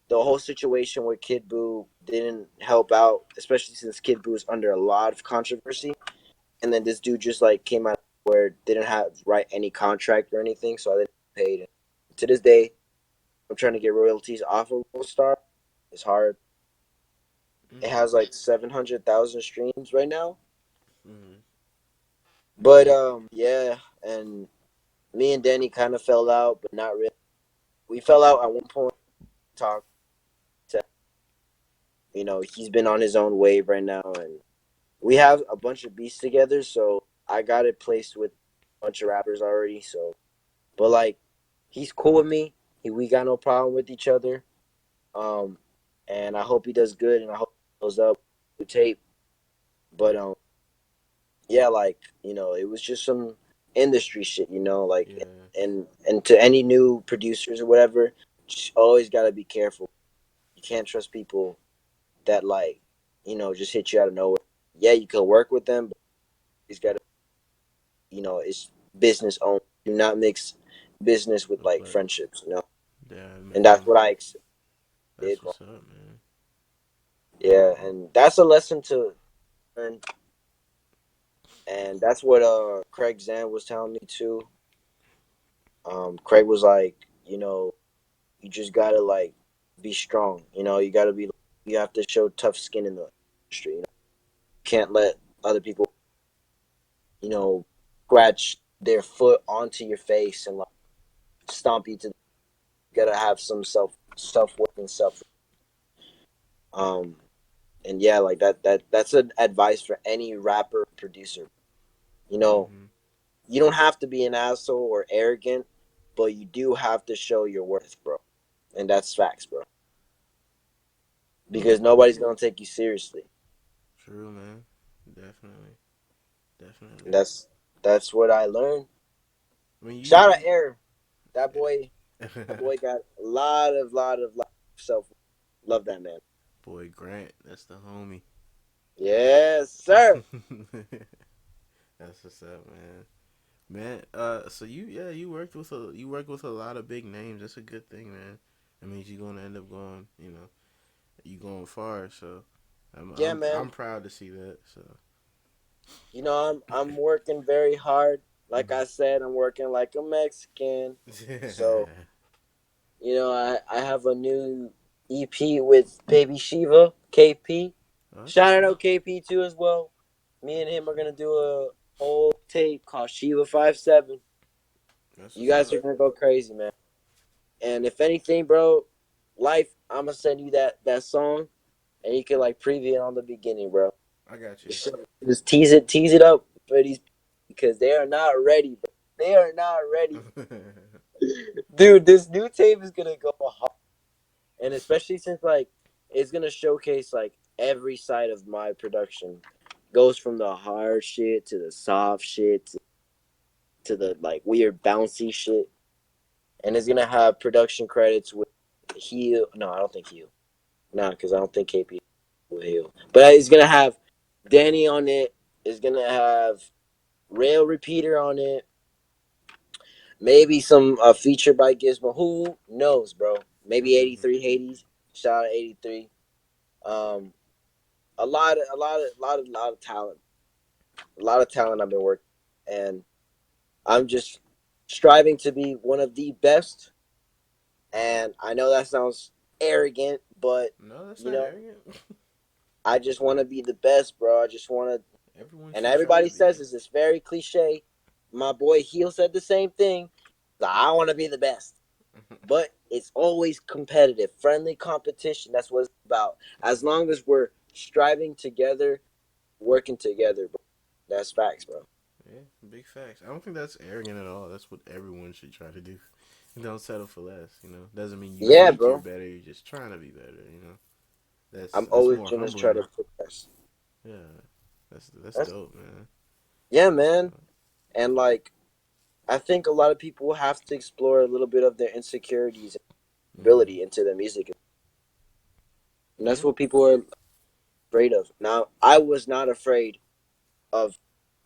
the whole situation with Kid Buu didn't help out, especially since Kid Buu is under a lot of controversy. And then this dude just like came out where didn't have write any contract or anything, so I didn't get paid. To this day, I'm trying to get royalties off of World Star. It's hard. It Mm. has like 700,000 streams right now. Mm. But yeah, and me and Danny kind of fell out, but not really. We fell out at one point. Talk to, he's been on his own wave right now, and we have a bunch of beats together. So I got it placed with a bunch of rappers already. So, but like, he's cool with me. We got no problem with each other. Um, and I hope he does good, and I hope he goes up with tape. But yeah, like, it was just some industry shit, like, Yeah. and to any new producers or whatever, just always gotta be careful. You can't trust people that like, just hit you out of nowhere. Yeah, you can work with them, but he's got to, it's business owned. Do not mix business with With like pleasure. friendships, Yeah, and that's man. what I. did That's wrong. what's up, man. Yeah, and that's a lesson to learn, and that's what Craig Zan was telling me too. Craig was like, you know, you just gotta like be strong. You know, you gotta be. You have to show tough skin in the industry. You know, you can't let other people, you know, scratch their foot onto your face and like stomp you to. You gotta have some self worth and self. Um, and yeah, like that's an advice for any rapper producer. You know, Mhm. you don't have to be an asshole or arrogant, but you do have to show your worth, bro. And that's facts, bro. Because nobody's gonna take you seriously. True, man. Definitely. And Definitely. that's what I learned. When Shout out you Air. That boy got a lot of self. Love that man. boy Grant, that's the homie. Yes, sir. That's what's up, man. Man, so you worked with a lot of big names. That's a good thing, man. That means you're gonna end up going, you going far. So, I'm Yeah, I'm man. I'm proud to see that. So, You know, I'm working very hard. Like I said, I'm working like a Mexican. So, you know, I have a new EP with Baby Shiva, KP. oh, that's what's Shout up. out KP too as well. Me and him are gonna do a whole tape called Shiva 57. That's You what's guys up. are gonna go crazy, man. And if anything, bro, life, I'm gonna send you that song, and you can like preview it on the beginning, bro. I got you. Just tease it up for these because they are not ready, bro. They are not ready, dude. This new tape is gonna go hard, and especially since like it's gonna showcase like every side of my production. Goes from the hard shit to the soft shit to the like weird bouncy shit, and it's gonna have production credits with Heal. No, I don't think Heal. Nah, because I don't think KP will Heal. But it's gonna have Danny on it. It's gonna have Rail Repeater on it. Maybe some feature by Gizmo. Who knows, bro? Maybe 83 Hades. Shout out 83. Um, a lot of talent. A lot of talent I've been working, and I'm just striving to be one of the best. And I know that sounds arrogant, but No, that's you not know, arrogant. I just want to be the best, bro. I just want to, Everyone and should try everybody to be. says this. It's very cliche. My boy Heel said the same thing. I want to be the best, but it's always competitive, friendly competition. That's what it's about. As long as we're striving together, working together, bro. That's facts, bro. Yeah, big facts. I don't think that's arrogant at all. That's what everyone should try to do. Don't settle for less. Doesn't mean you Yeah, think you're bro. better. You're just trying to be better. That's I'm that's always more gonna try humbling. to progress. Yeah, that's That's dope, man. yeah, man. And like, I think a lot of people have to explore a little bit of their insecurities and Hmm. ability into their music, and that's Yeah. what people are afraid of. Now, I was not afraid of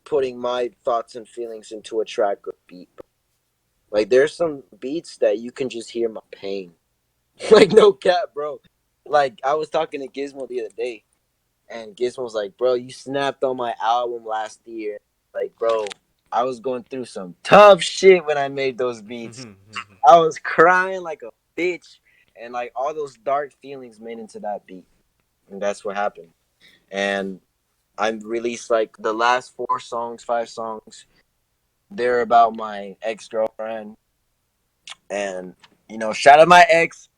putting my thoughts and feelings into a track or beat. Like, there's some beats that you can just hear my pain. Like, no cap, bro. Like, I was talking to Gizmo the other day, and Gizmo was like, "Bro, you snapped on my album last year." Like, bro, I was going through some tough shit when I made those beats. I was crying like a bitch, and like all those dark feelings made into that beat, and that's what happened. And I released like the last 4 songs, 5 songs. They're about my ex girlfriend, and shout out my ex.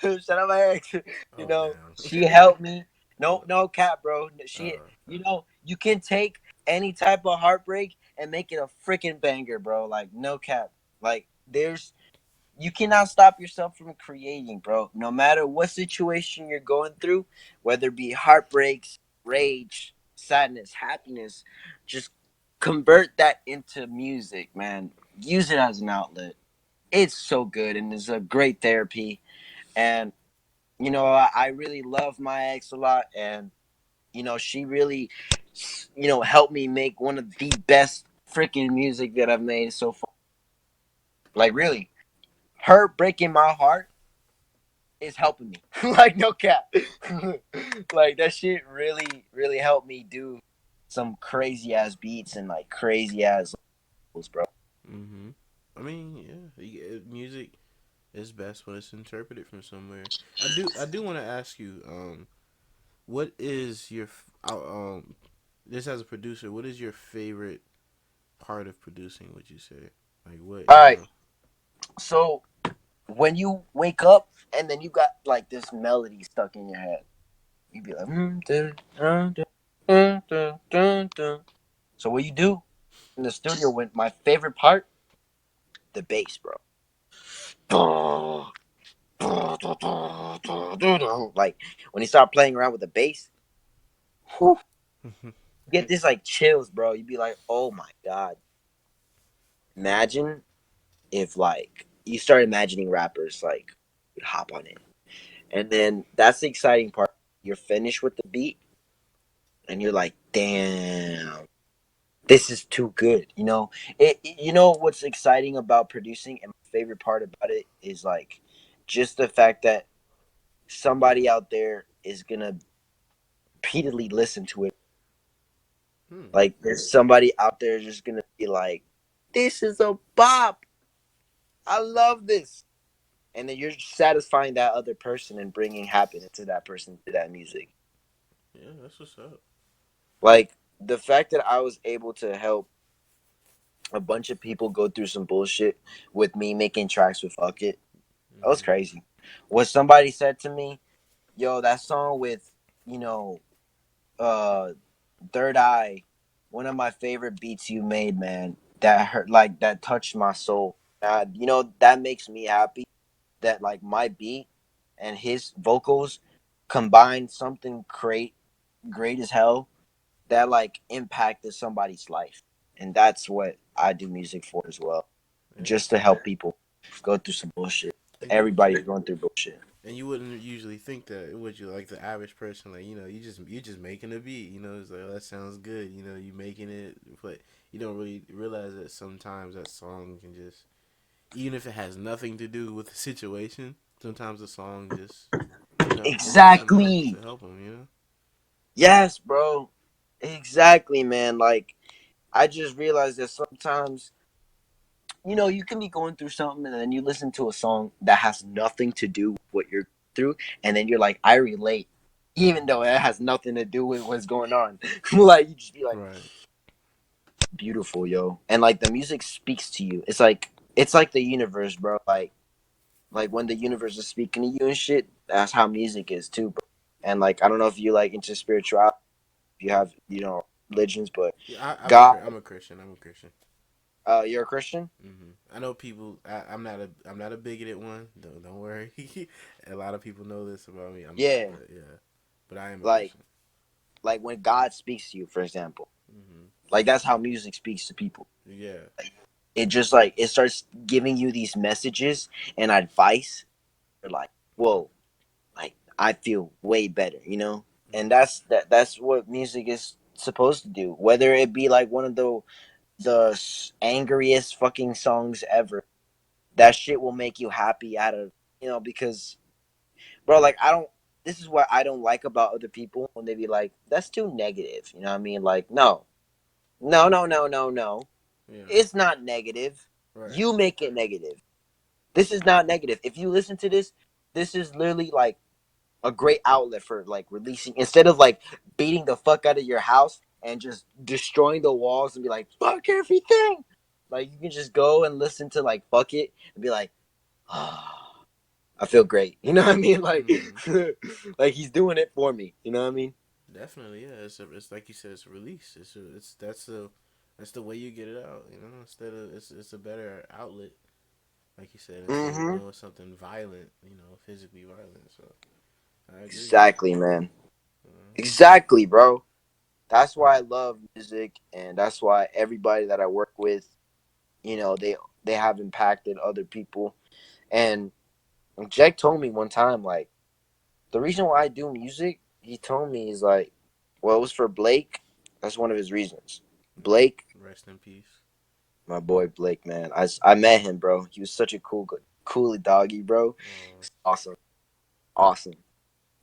Shout out my ex. Oh She damn. helped me. No, no cap, bro. She, uh, you can take any type of heartbreak and make it a freaking banger, bro. Like no cap. Like you cannot stop yourself from creating, bro. No matter what situation you're going through, whether it be heartbreaks, rage, sadness, happiness, just convert that into music, man. Use it as an outlet. It's so good and it's a great therapy. And I really love my ex a lot, and she really, helped me make one of the best freaking music that I've made so far. Like really, her breaking my heart is helping me. Like no cap. Like that shit really, really helped me do some crazy ass beats and like crazy ass levels, bro. Mm-hmm. I mean, yeah, music is best when it's interpreted from somewhere. I do want to ask you, what is your this as a producer, what is your favorite part of producing? Would you say, like, what All you right. know? So when you wake up and then you got like this melody stuck in your head, you'd be like, dun, dun, dun, dun, dun, dun, dun. So what you do in the studio when my favorite part, the bass, bro. Like when you start playing around with the bass, whew, you get this like chills, bro. You'd be like, oh my god. Imagine if like you start imagining rappers like would hop on it. And then that's the exciting part. You're finished with the beat and you're like, damn, this is too good. You know what's exciting about producing and my favorite part about it is like just the fact that somebody out there is gonna repeatedly listen to it. Hmm. Like there's somebody out there just gonna be like, this is a bop. I love this. And then you're satisfying that other person and bringing happiness to that person through that music. Yeah, that's what's up. Like the fact that I was able to help a bunch of people go through some bullshit with me making tracks with Fuck It, that was Mm-hmm. crazy. What somebody said to me, yo, that song with, you know, uh Third Eye, one of my favorite beats you made, man. That hurt, like that touched my soul. That makes me happy that like my beat and his vocals combined something great as hell that like impacted somebody's life. And that's what I do music for as well. Yeah. Just to help people go through some bullshit. And Everybody's going through bullshit. you wouldn't usually think that, would you? Like the average person, like, you just making a beat. It's like, oh, that sounds good. You making it, but you don't really realize that sometimes that song can just, even if it has nothing to do with the situation, sometimes the song just, it's just enough Exactly. to help them. Yes, bro. Exactly, man. Like I just realized that sometimes, you can be going through something and then you listen to a song that has nothing to do with what you're through, and then you're like, I relate, even though it has nothing to do with what's going on. Like you just be like, Right. beautiful, yo. And like the music speaks to you. It's like the universe, bro. Like when the universe is speaking to you and shit, that's how music is too, bro. And like I don't know if you like into spirituality, if you have, religions, but Yeah, God, I'm a Christian. I'm a Christian. you're a Christian? I know people. I'm not a bigoted one. Don't worry. A lot of people know this about me. Yeah. But yeah, but I am a Like Christian. like when God speaks to you, for example. Hmm. Like that's how music speaks to people. Yeah. It just like it starts giving you these messages and advice. You're like, whoa, like I feel way better. And Hmm. that's what music is supposed to do. Whether it be like one of the angriest fucking songs ever, that shit will make you happy because bro, like I don't. This is what I don't like about other people when they be like, "That's too negative." You know what I mean? Like, no, no, no, no, no, no. Yeah. It's not negative. Right. You make it negative. This is not negative. If you listen to this, this is literally like a great outlet for like releasing instead of like beating the fuck out of your house and just destroying the walls and be like, fuck everything. Like you can just go and listen to like fuck it and be like, oh, I feel great. You know what I mean? Like Hmm. like he's doing it for me. You know what I mean? Definitely. Yeah. It's like you said. It's a release. That's the way you get it out. Instead of, it's a better outlet. Like you said, instead of Mm-hmm. doing something violent. Physically violent. So I agree. Exactly, man. Uh, Exactly, bro. That's why I love music, and that's why everybody that I work with, they have impacted other people. And Jack told me one time, like, the reason why I do music, he told me is like, well, it was for Blake. That's one of his reasons. Blake, rest in peace. my boy Blake, man. I met him, bro. He was such a cool doggy, bro. Uh, Awesome. awesome.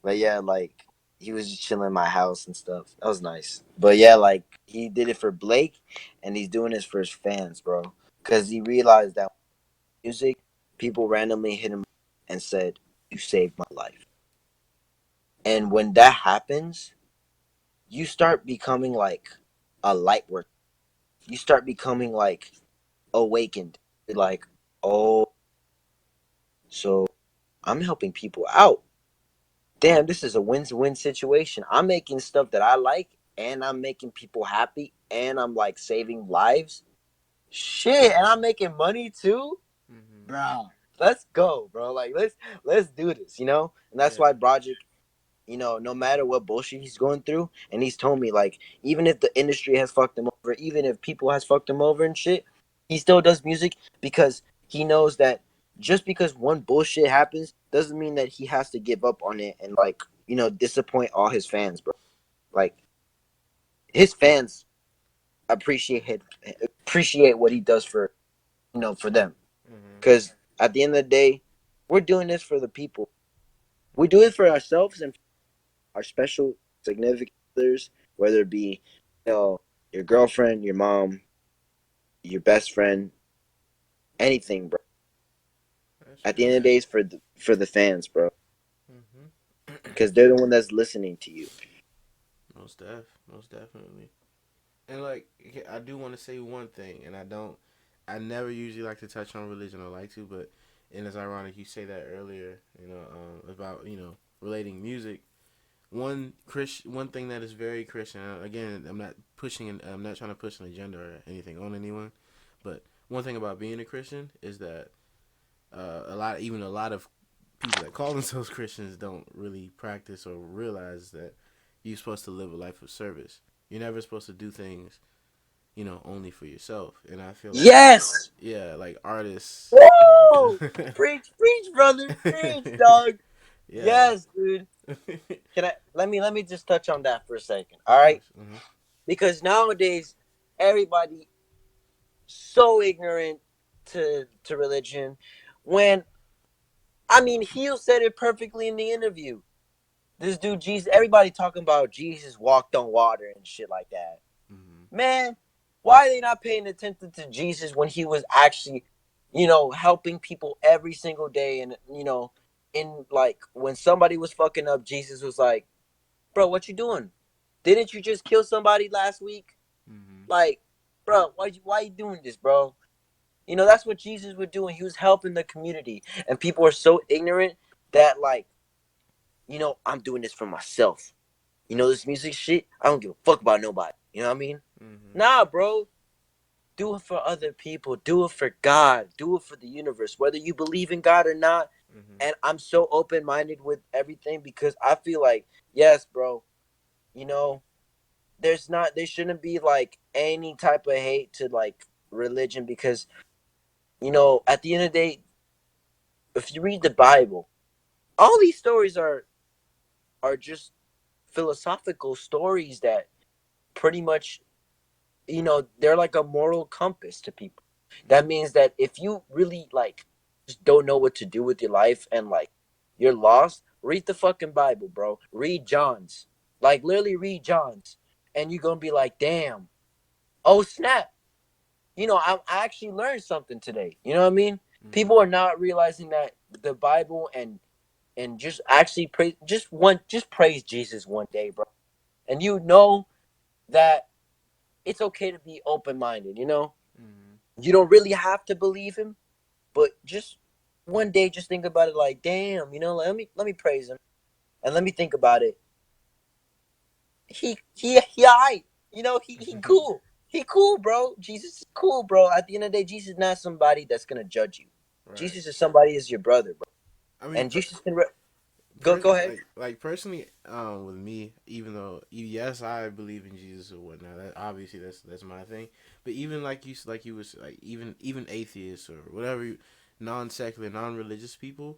But yeah, like he was just chilling in my house and stuff. That was nice. But yeah, like he did it for Blake, and he's doing this for his fans, bro. Because he realized that music, people randomly hit him and said, "You saved my life." And when that happens, you start becoming like a light work. You start becoming like awakened. You're like, oh, so I'm helping people out. Damn, this is a win-win situation. I'm making stuff that I like, and I'm making people happy, and I'm like saving lives. Shit, and I'm making money too, Mm-hmm. bro. Let's go, bro. Like let's do this, you know. And that's Yeah. why Broderick, no matter what bullshit he's going through, and he's told me like, even if the industry has fucked him over, even if people has fucked him over and shit, he still does music because he knows that just because one bullshit happens doesn't mean that he has to give up on it and like disappoint all his fans, bro. Like his fans appreciate appreciate what he does for them, Mm-hmm. because at the end of the day, we're doing this for the people. We do it for ourselves and our special significant others, whether it be, your girlfriend, your mom, your best friend, anything, bro. That's At the true. end of the day, it's for the fans, bro, Mm-hmm. because they're the one that's listening to you. Most definitely. And like, I do want to say one thing, and I never usually like to touch on religion or like to, but and it's ironic you say that earlier, about relating music. One thing that is very Christian. Again, I'm not trying to push an agenda or anything on anyone, but one thing about being a Christian is that a lot of people that call themselves Christians don't really practice or realize that you're supposed to live a life of service. You're never supposed to do things, only for yourself. And I feel like, Yes. yeah, like artists. Whoa! Preach, brother, preach, dog. Yeah. Yes, dude. Of Can I let me just touch on that for a second, all right? course. Hmm. Because nowadays everybody so ignorant to religion. When I mean, Heel said it perfectly in the interview. This dude Jesus, everybody talking about Jesus walked on water and shit like that. Hmm. Man, why are they not paying attention to Jesus when he was actually, helping people every single day? And in like when somebody was fucking up, Jesus was like, "Bro, what you doing? Didn't you just kill somebody last week? Hmm. Like, bro, why you doing this, bro?" That's what Jesus was doing. He was helping the community, and people are so ignorant that like, I'm doing this for myself. This music shit, I don't give a fuck about nobody. You know what I mean? Hmm. Nah, bro. Do it for other people. Do it for God. Do it for the universe, whether you believe in God or not. Hmm. And I'm so open minded with everything because I feel like, yes, bro, you know, there shouldn't be like any type of hate to like religion because, at the end of the day, if you read the Bible, all these stories are just philosophical stories that pretty much, they're like a moral compass to people. That Hmm. means that if you really like just don't know what to do with your life and like you're lost, read the fucking Bible, bro. Read John's. Like literally read John's. And you're gonna be like, damn, oh snap. I actually learned something today. You know what I mean? People Hmm. are not realizing that the Bible and just actually just praise Jesus one day, bro. And that it's okay to be open minded, Hmm. You don't really have to believe him, but just one day just think about it like, damn, let me praise him and let me think about it. He alright. He cool. He cool, bro. Jesus is cool, bro. At the end of the day, Jesus is not somebody that's gonna judge you. Right. Jesus is somebody is your brother, bro. I mean, And Jesus can go ahead. like personally, with me, even though yes, I believe in Jesus or whatnot. That obviously that's my thing. But even like you was like even atheists or whatever, non secular, non religious people,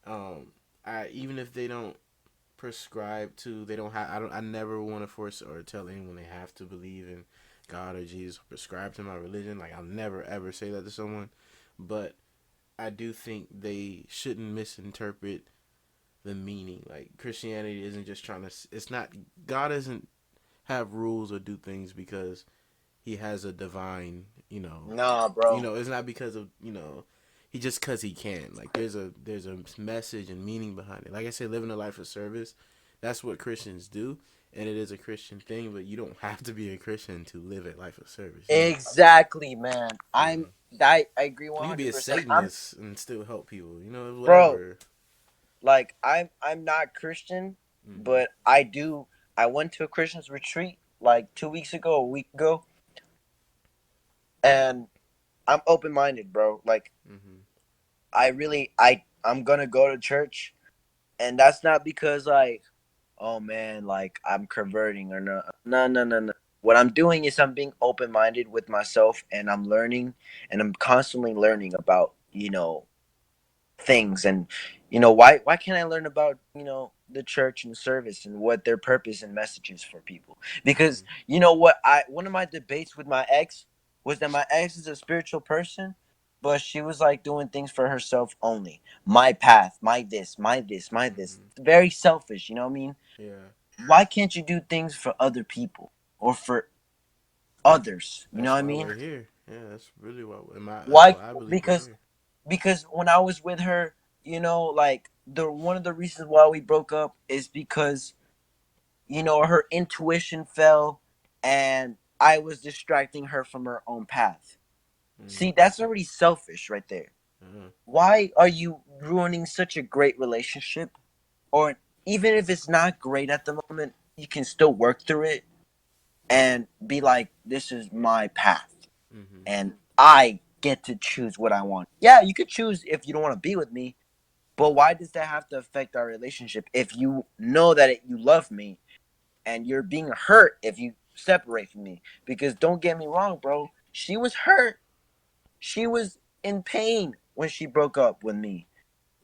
I even if they don't prescribe to, they don't have. I never want to force or tell anyone they have to believe in God or Jesus or prescribe to my religion. Like I'll never ever say that to someone, but I do think they shouldn't misinterpret the meaning. Like Christianity isn't just trying to. It's not. God doesn't have rules or do things because he has a divine. Nah, bro. It's not because of he just because he can. Like there's a message and meaning behind it. Like I said, living a life of service. That's what Christians do, and it is a Christian thing. But you don't have to be a Christian to live a life of service. Exactly, man. Yeah. I agree one You can be hundred a percent. I'm Satanist and still help people. bro. Whatever. Like I'm not Christian, Mhm. but I do. I went to a Christian's retreat like 2 weeks ago, a week ago, and I'm open minded, bro. Like Mhm. I'm gonna go to church, and that's not because like, oh man, like I'm converting or no, no, no, no, no. What I'm doing is I'm being open minded with myself, and I'm learning, and I'm constantly learning about things. And why can't I learn about the church and service and what their purpose and message is for people? Because Mhm. what, I one of my debates with my ex was that my ex is a spiritual person, but she was like doing things for herself only. My path, my this, my this, my this. Mhm. Very selfish, you know what I mean? Yeah. Why can't you do things for other people or for others, you know That's what I why mean? we're here. Yeah, that's really that's Why? why I believe we're because here. because when I was with her, like the one of the reasons why we broke up is because her intuition fell, and I was distracting her from her own path. Mhm. See, that's already selfish right there. Uh-huh. Why are you ruining such a great relationship? Or even if it's not great at the moment, you can still work through it and be like, this is my path, Mhm. and I get to choose what I want. Yeah, you could choose if you don't want to be with me. But why does that have to affect our relationship if you know that you love me, and you're being hurt if you separate from me? Because don't get me wrong, bro. She was hurt. She was in pain when she broke up with me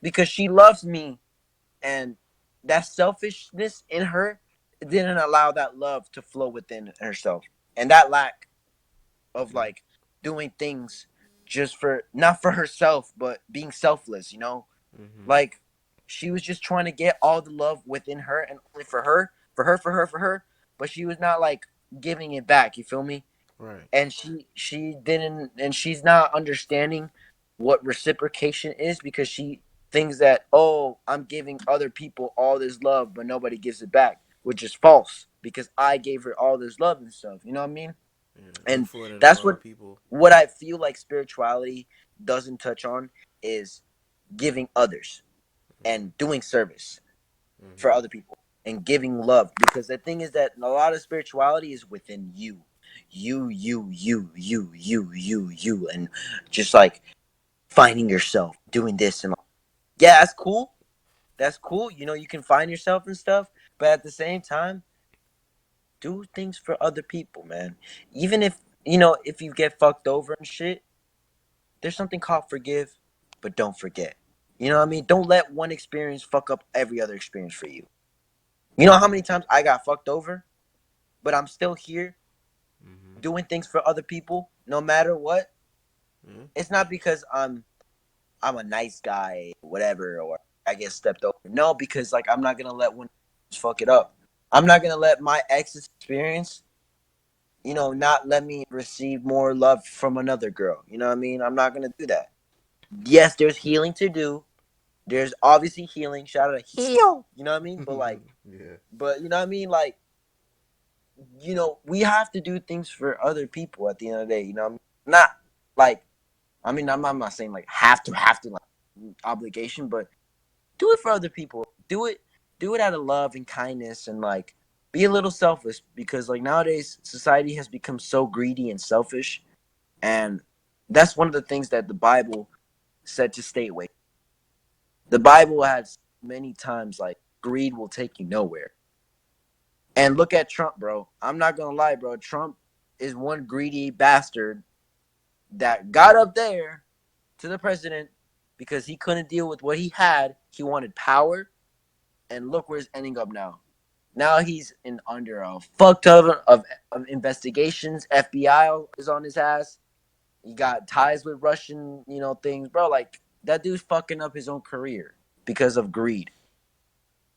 because she loves me, and that selfishness in her didn't allow that love to flow within herself. And that lack of Yeah. like doing things just for not for herself but being selfless, Mhm. like she was just trying to get all the love within her and only for her, for her, for her, for her. But she was not like giving it back. You feel me? Right. And she didn't, and she's not understanding what reciprocation is because she thinks that, oh, I'm giving other people all this love, but nobody gives it back, which is false because I gave her all this love and stuff. You know what I mean? Yeah. Look And for it in the that's wrong people. what I feel like spirituality doesn't touch on is giving others and doing service for Mhm. other people and giving love, because the thing is that a lot of spirituality is within you, and just like finding yourself doing this. And yeah, that's cool, you can find yourself and stuff, but at the same time, do things for other people, man. Even if you get fucked over and shit, there's something called forgive, but don't forget. You know what I mean? Don't let one experience fuck up every other experience for you. You know how many times I got fucked over, but I'm still here Mhm. doing things for other people, no matter what. Yeah. It's not because I'm a nice guy, whatever, or I get stepped over. No, because like I'm not gonna let one fuck it up. I'm not gonna let my ex's experience, not let me receive more love from another girl. You know what I mean? I'm not gonna do that. Yes, there's healing to do. There's obviously healing. Shout out to heal. You know what I mean? But like, Yeah. but you know what I mean? Like, we have to do things for other people at the end of the day. Not like, I'm not saying like have to like obligation, but do it for other people. Do it out of love and kindness, and like be a little selfish, because like nowadays society has become so greedy and selfish, and that's one of the things that the Bible said to stay away. The Bible has many times like greed will take you nowhere. And look at Trump, bro. I'm not gonna lie, bro. Trump is one greedy bastard that got up there to the president because he couldn't deal with what he had. He wanted power, and look where he's ending up now. Now he's in under a fuck ton of investigations. FBI is on his ass. He got ties with Russian, things, bro. Like that dude's fucking up his own career because of greed.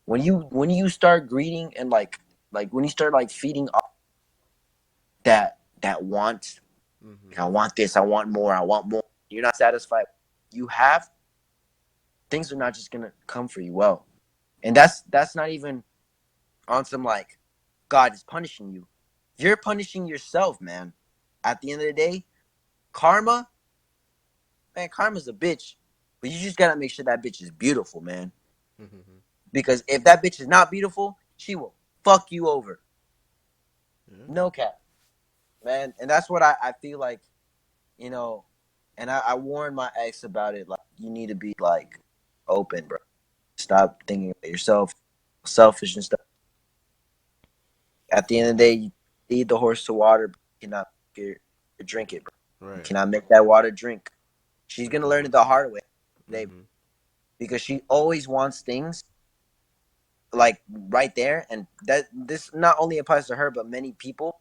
when you start greeting and like when you start like feeding off that want, like, I Mhm. want this, I want more, I want more. You're not satisfied. You have things are not just gonna come for you well, and that's not even on some like God is punishing you. You're punishing yourself, man. At the end of the day, karma, man, karma's a bitch, but you just gotta make sure that bitch is beautiful, man. Mhm. Because if that bitch is not beautiful, she will fuck you over. Yeah. No cap, man. And that's what I feel like, you know. And I warned my ex about it. Like, you need to be like open, bro. Stop thinking about yourself, selfish and stuff. At the end of the day, you lead the horse to water, but you cannot drink it, bro. You Right. cannot make that water drink. She's At gonna the learn it horse. the hard way today, Mhm. because she always wants things like right there, and that this not only applies to her but many people.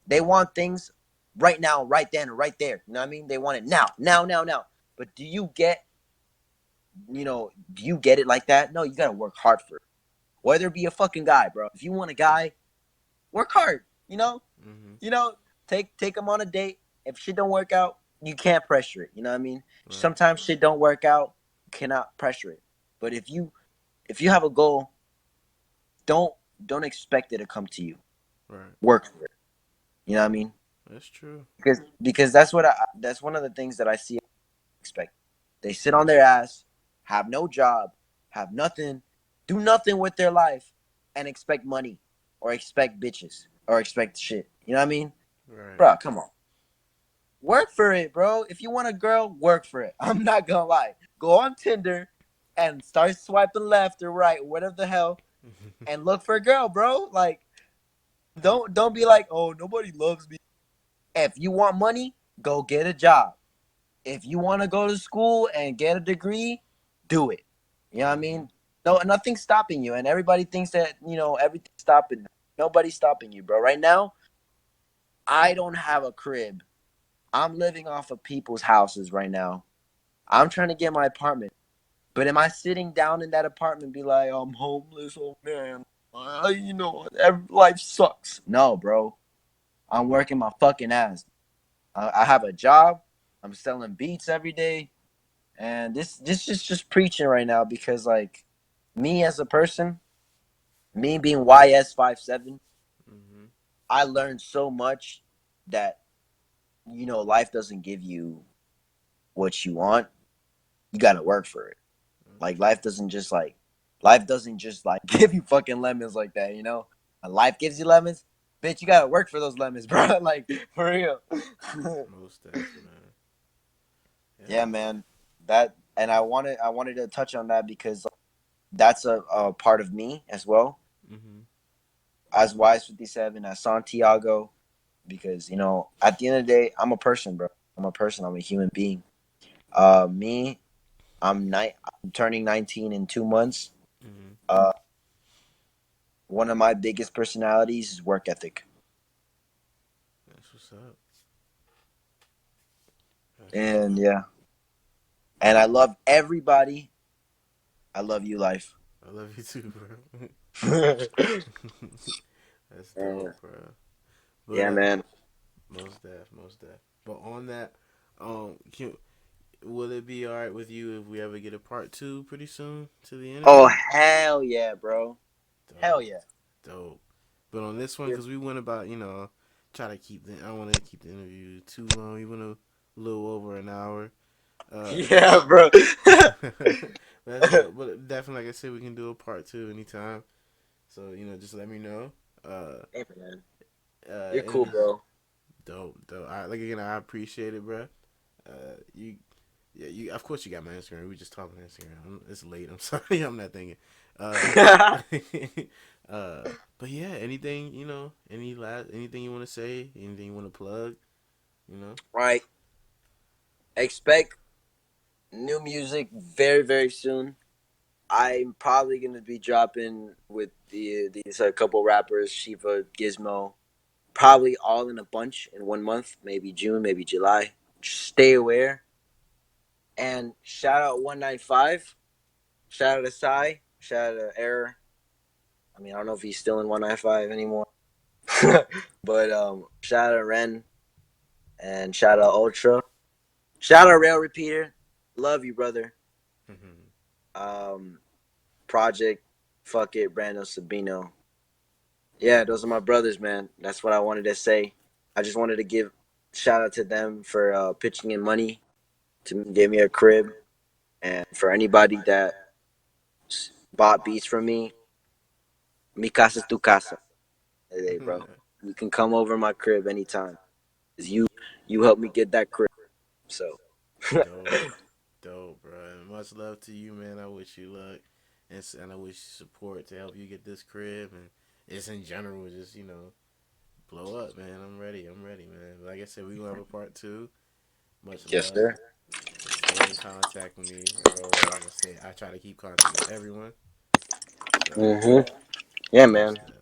They want things right now, right then, right there. You know what I mean? They want it now, now, now, now. But do you get it like that? No, you gotta work hard for it. Whether it be a fucking guy, bro. If you want a guy, work hard. Mhm. You know, take him on a date. If shit don't work out, you can't pressure it. You know what I mean? Right. Sometimes shit don't work out, you cannot pressure it. But if you have a goal, don't don't expect it to come to you. Right. Work for it. You know what I mean? That's true. Because that's one of the things that I see expect. They sit on their ass, have no job, have nothing, do nothing with their life, and expect money or expect bitches or expect shit. You know what I mean? Right. Bro, come on. Work for it, bro. If you want a girl, work for it. I'm not gonna lie. Go on Tinder and start swiping left or right, whatever the hell, and look for a girl, bro. Like, don't be like, oh, nobody loves me. If you want money, go get a job. If you want to go to school and get a degree, do it. You know what I Mhm. mean? No, nothing's stopping you, and everybody thinks that everything's stopping. Nobody's stopping you, bro. Right now, I don't have a crib. I'm living off of people's houses right now. I'm trying to get my apartment, but am I sitting down in that apartment and be like, I'm homeless, oh man, life sucks? No, bro. I'm working my fucking ass. I have a job. I'm selling beats every day. And this is just preaching right now because like me as a person, me being YS57, Mhm. I learned so much that life doesn't give you what you want. You got to work for it. Like Okay. life doesn't just like give you fucking lemons like that, you know? And life gives you lemons, bitch, you got to work for those lemons, bro. Like for real. Most deaf, man. Yeah. Yeah, man. That and I wanted to touch on that because that's a part of me as well Mhm. as YS57, as Santiago, because at the end of the day, I'm a person, bro. I'm a person. I'm a human being. Me, I'm turning 19 in 2 months. Mhm. Uh, one of my biggest personalities is work ethic, That's what's up. That's what's and up. yeah, and I love everybody. I love you, life. I love you too, bro. And, That's dope, bro. But yeah, man. most deaf, most deaf. But on that, can will it be all right with you if we ever get a part two pretty soon to the Oh interview? hell yeah, bro. Hell Dope, yeah. dope. But on this one, Yeah, because we went about, try to keep the. I don't want to keep the interview too long. We went a little over an hour. Uh, yeah, bro. that's dope. But definitely, like I said, we can do a part two anytime. So just let me know. Uh, Hey, man. You're cool, and bro. dope, dope. Like again, I appreciate it, bro. You, yeah, you. Of course, you got my Instagram. We just talking on Instagram. It's late. I'm sorry. I'm not thinking. Uh, uh, but yeah, anything anything you want to say, anything you want to plug, you know. Right. Expect new music very, very soon. I'm probably gonna be dropping with these couple rappers, Shiva, Gizmo, probably all in a bunch in 1 month, maybe June, maybe July. Just stay aware and shout out 195, shout out to Sai, shout out to Error. I mean, I don't know if he's still in 195 anymore. But shout out Ren and shout out Ultra. Shout out Rail Repeater. Love you, brother. Mhm. Um, Project, fuck it, Brando Sabino. Yeah, those are my brothers, man. That's what I wanted to say. I just wanted to give shout out to them for pitching in money to give me a crib, and for anybody that bought beats from me, mi casa es tu casa. Hey, bro, you can come over my crib anytime. 'Cause you helped me get that crib. So Dope, dope, bro. And much love to you, man. I wish you luck, and I wish you support to help you get this crib, and it's in general, just blow up, man. I'm ready. I'm ready, man. Like I said, we gonna have a part two. Much yes, love. sir. Stay in contact with me as always. I try to keep contact with everyone. So Yeah, man. most deaf,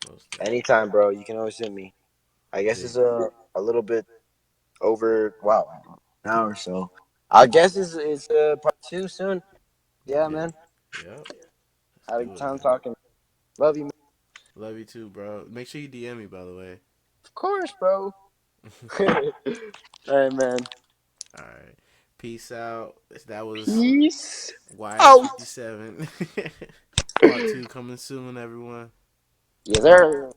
most deaf. Anytime, bro. You can always hit me. I guess it's Big. a little bit over. Wow, an hour. So I guess it's part two soon. Yeah, Yeah. man. Yep. Let's Had a do good it, time man. talking. Love you, man. Love you too, bro. Make sure you DM me, by the way. Of course, bro. All right, man. All right. Peace out. That was Peace out. YS57. Part two coming soon, everyone. Yes, sir.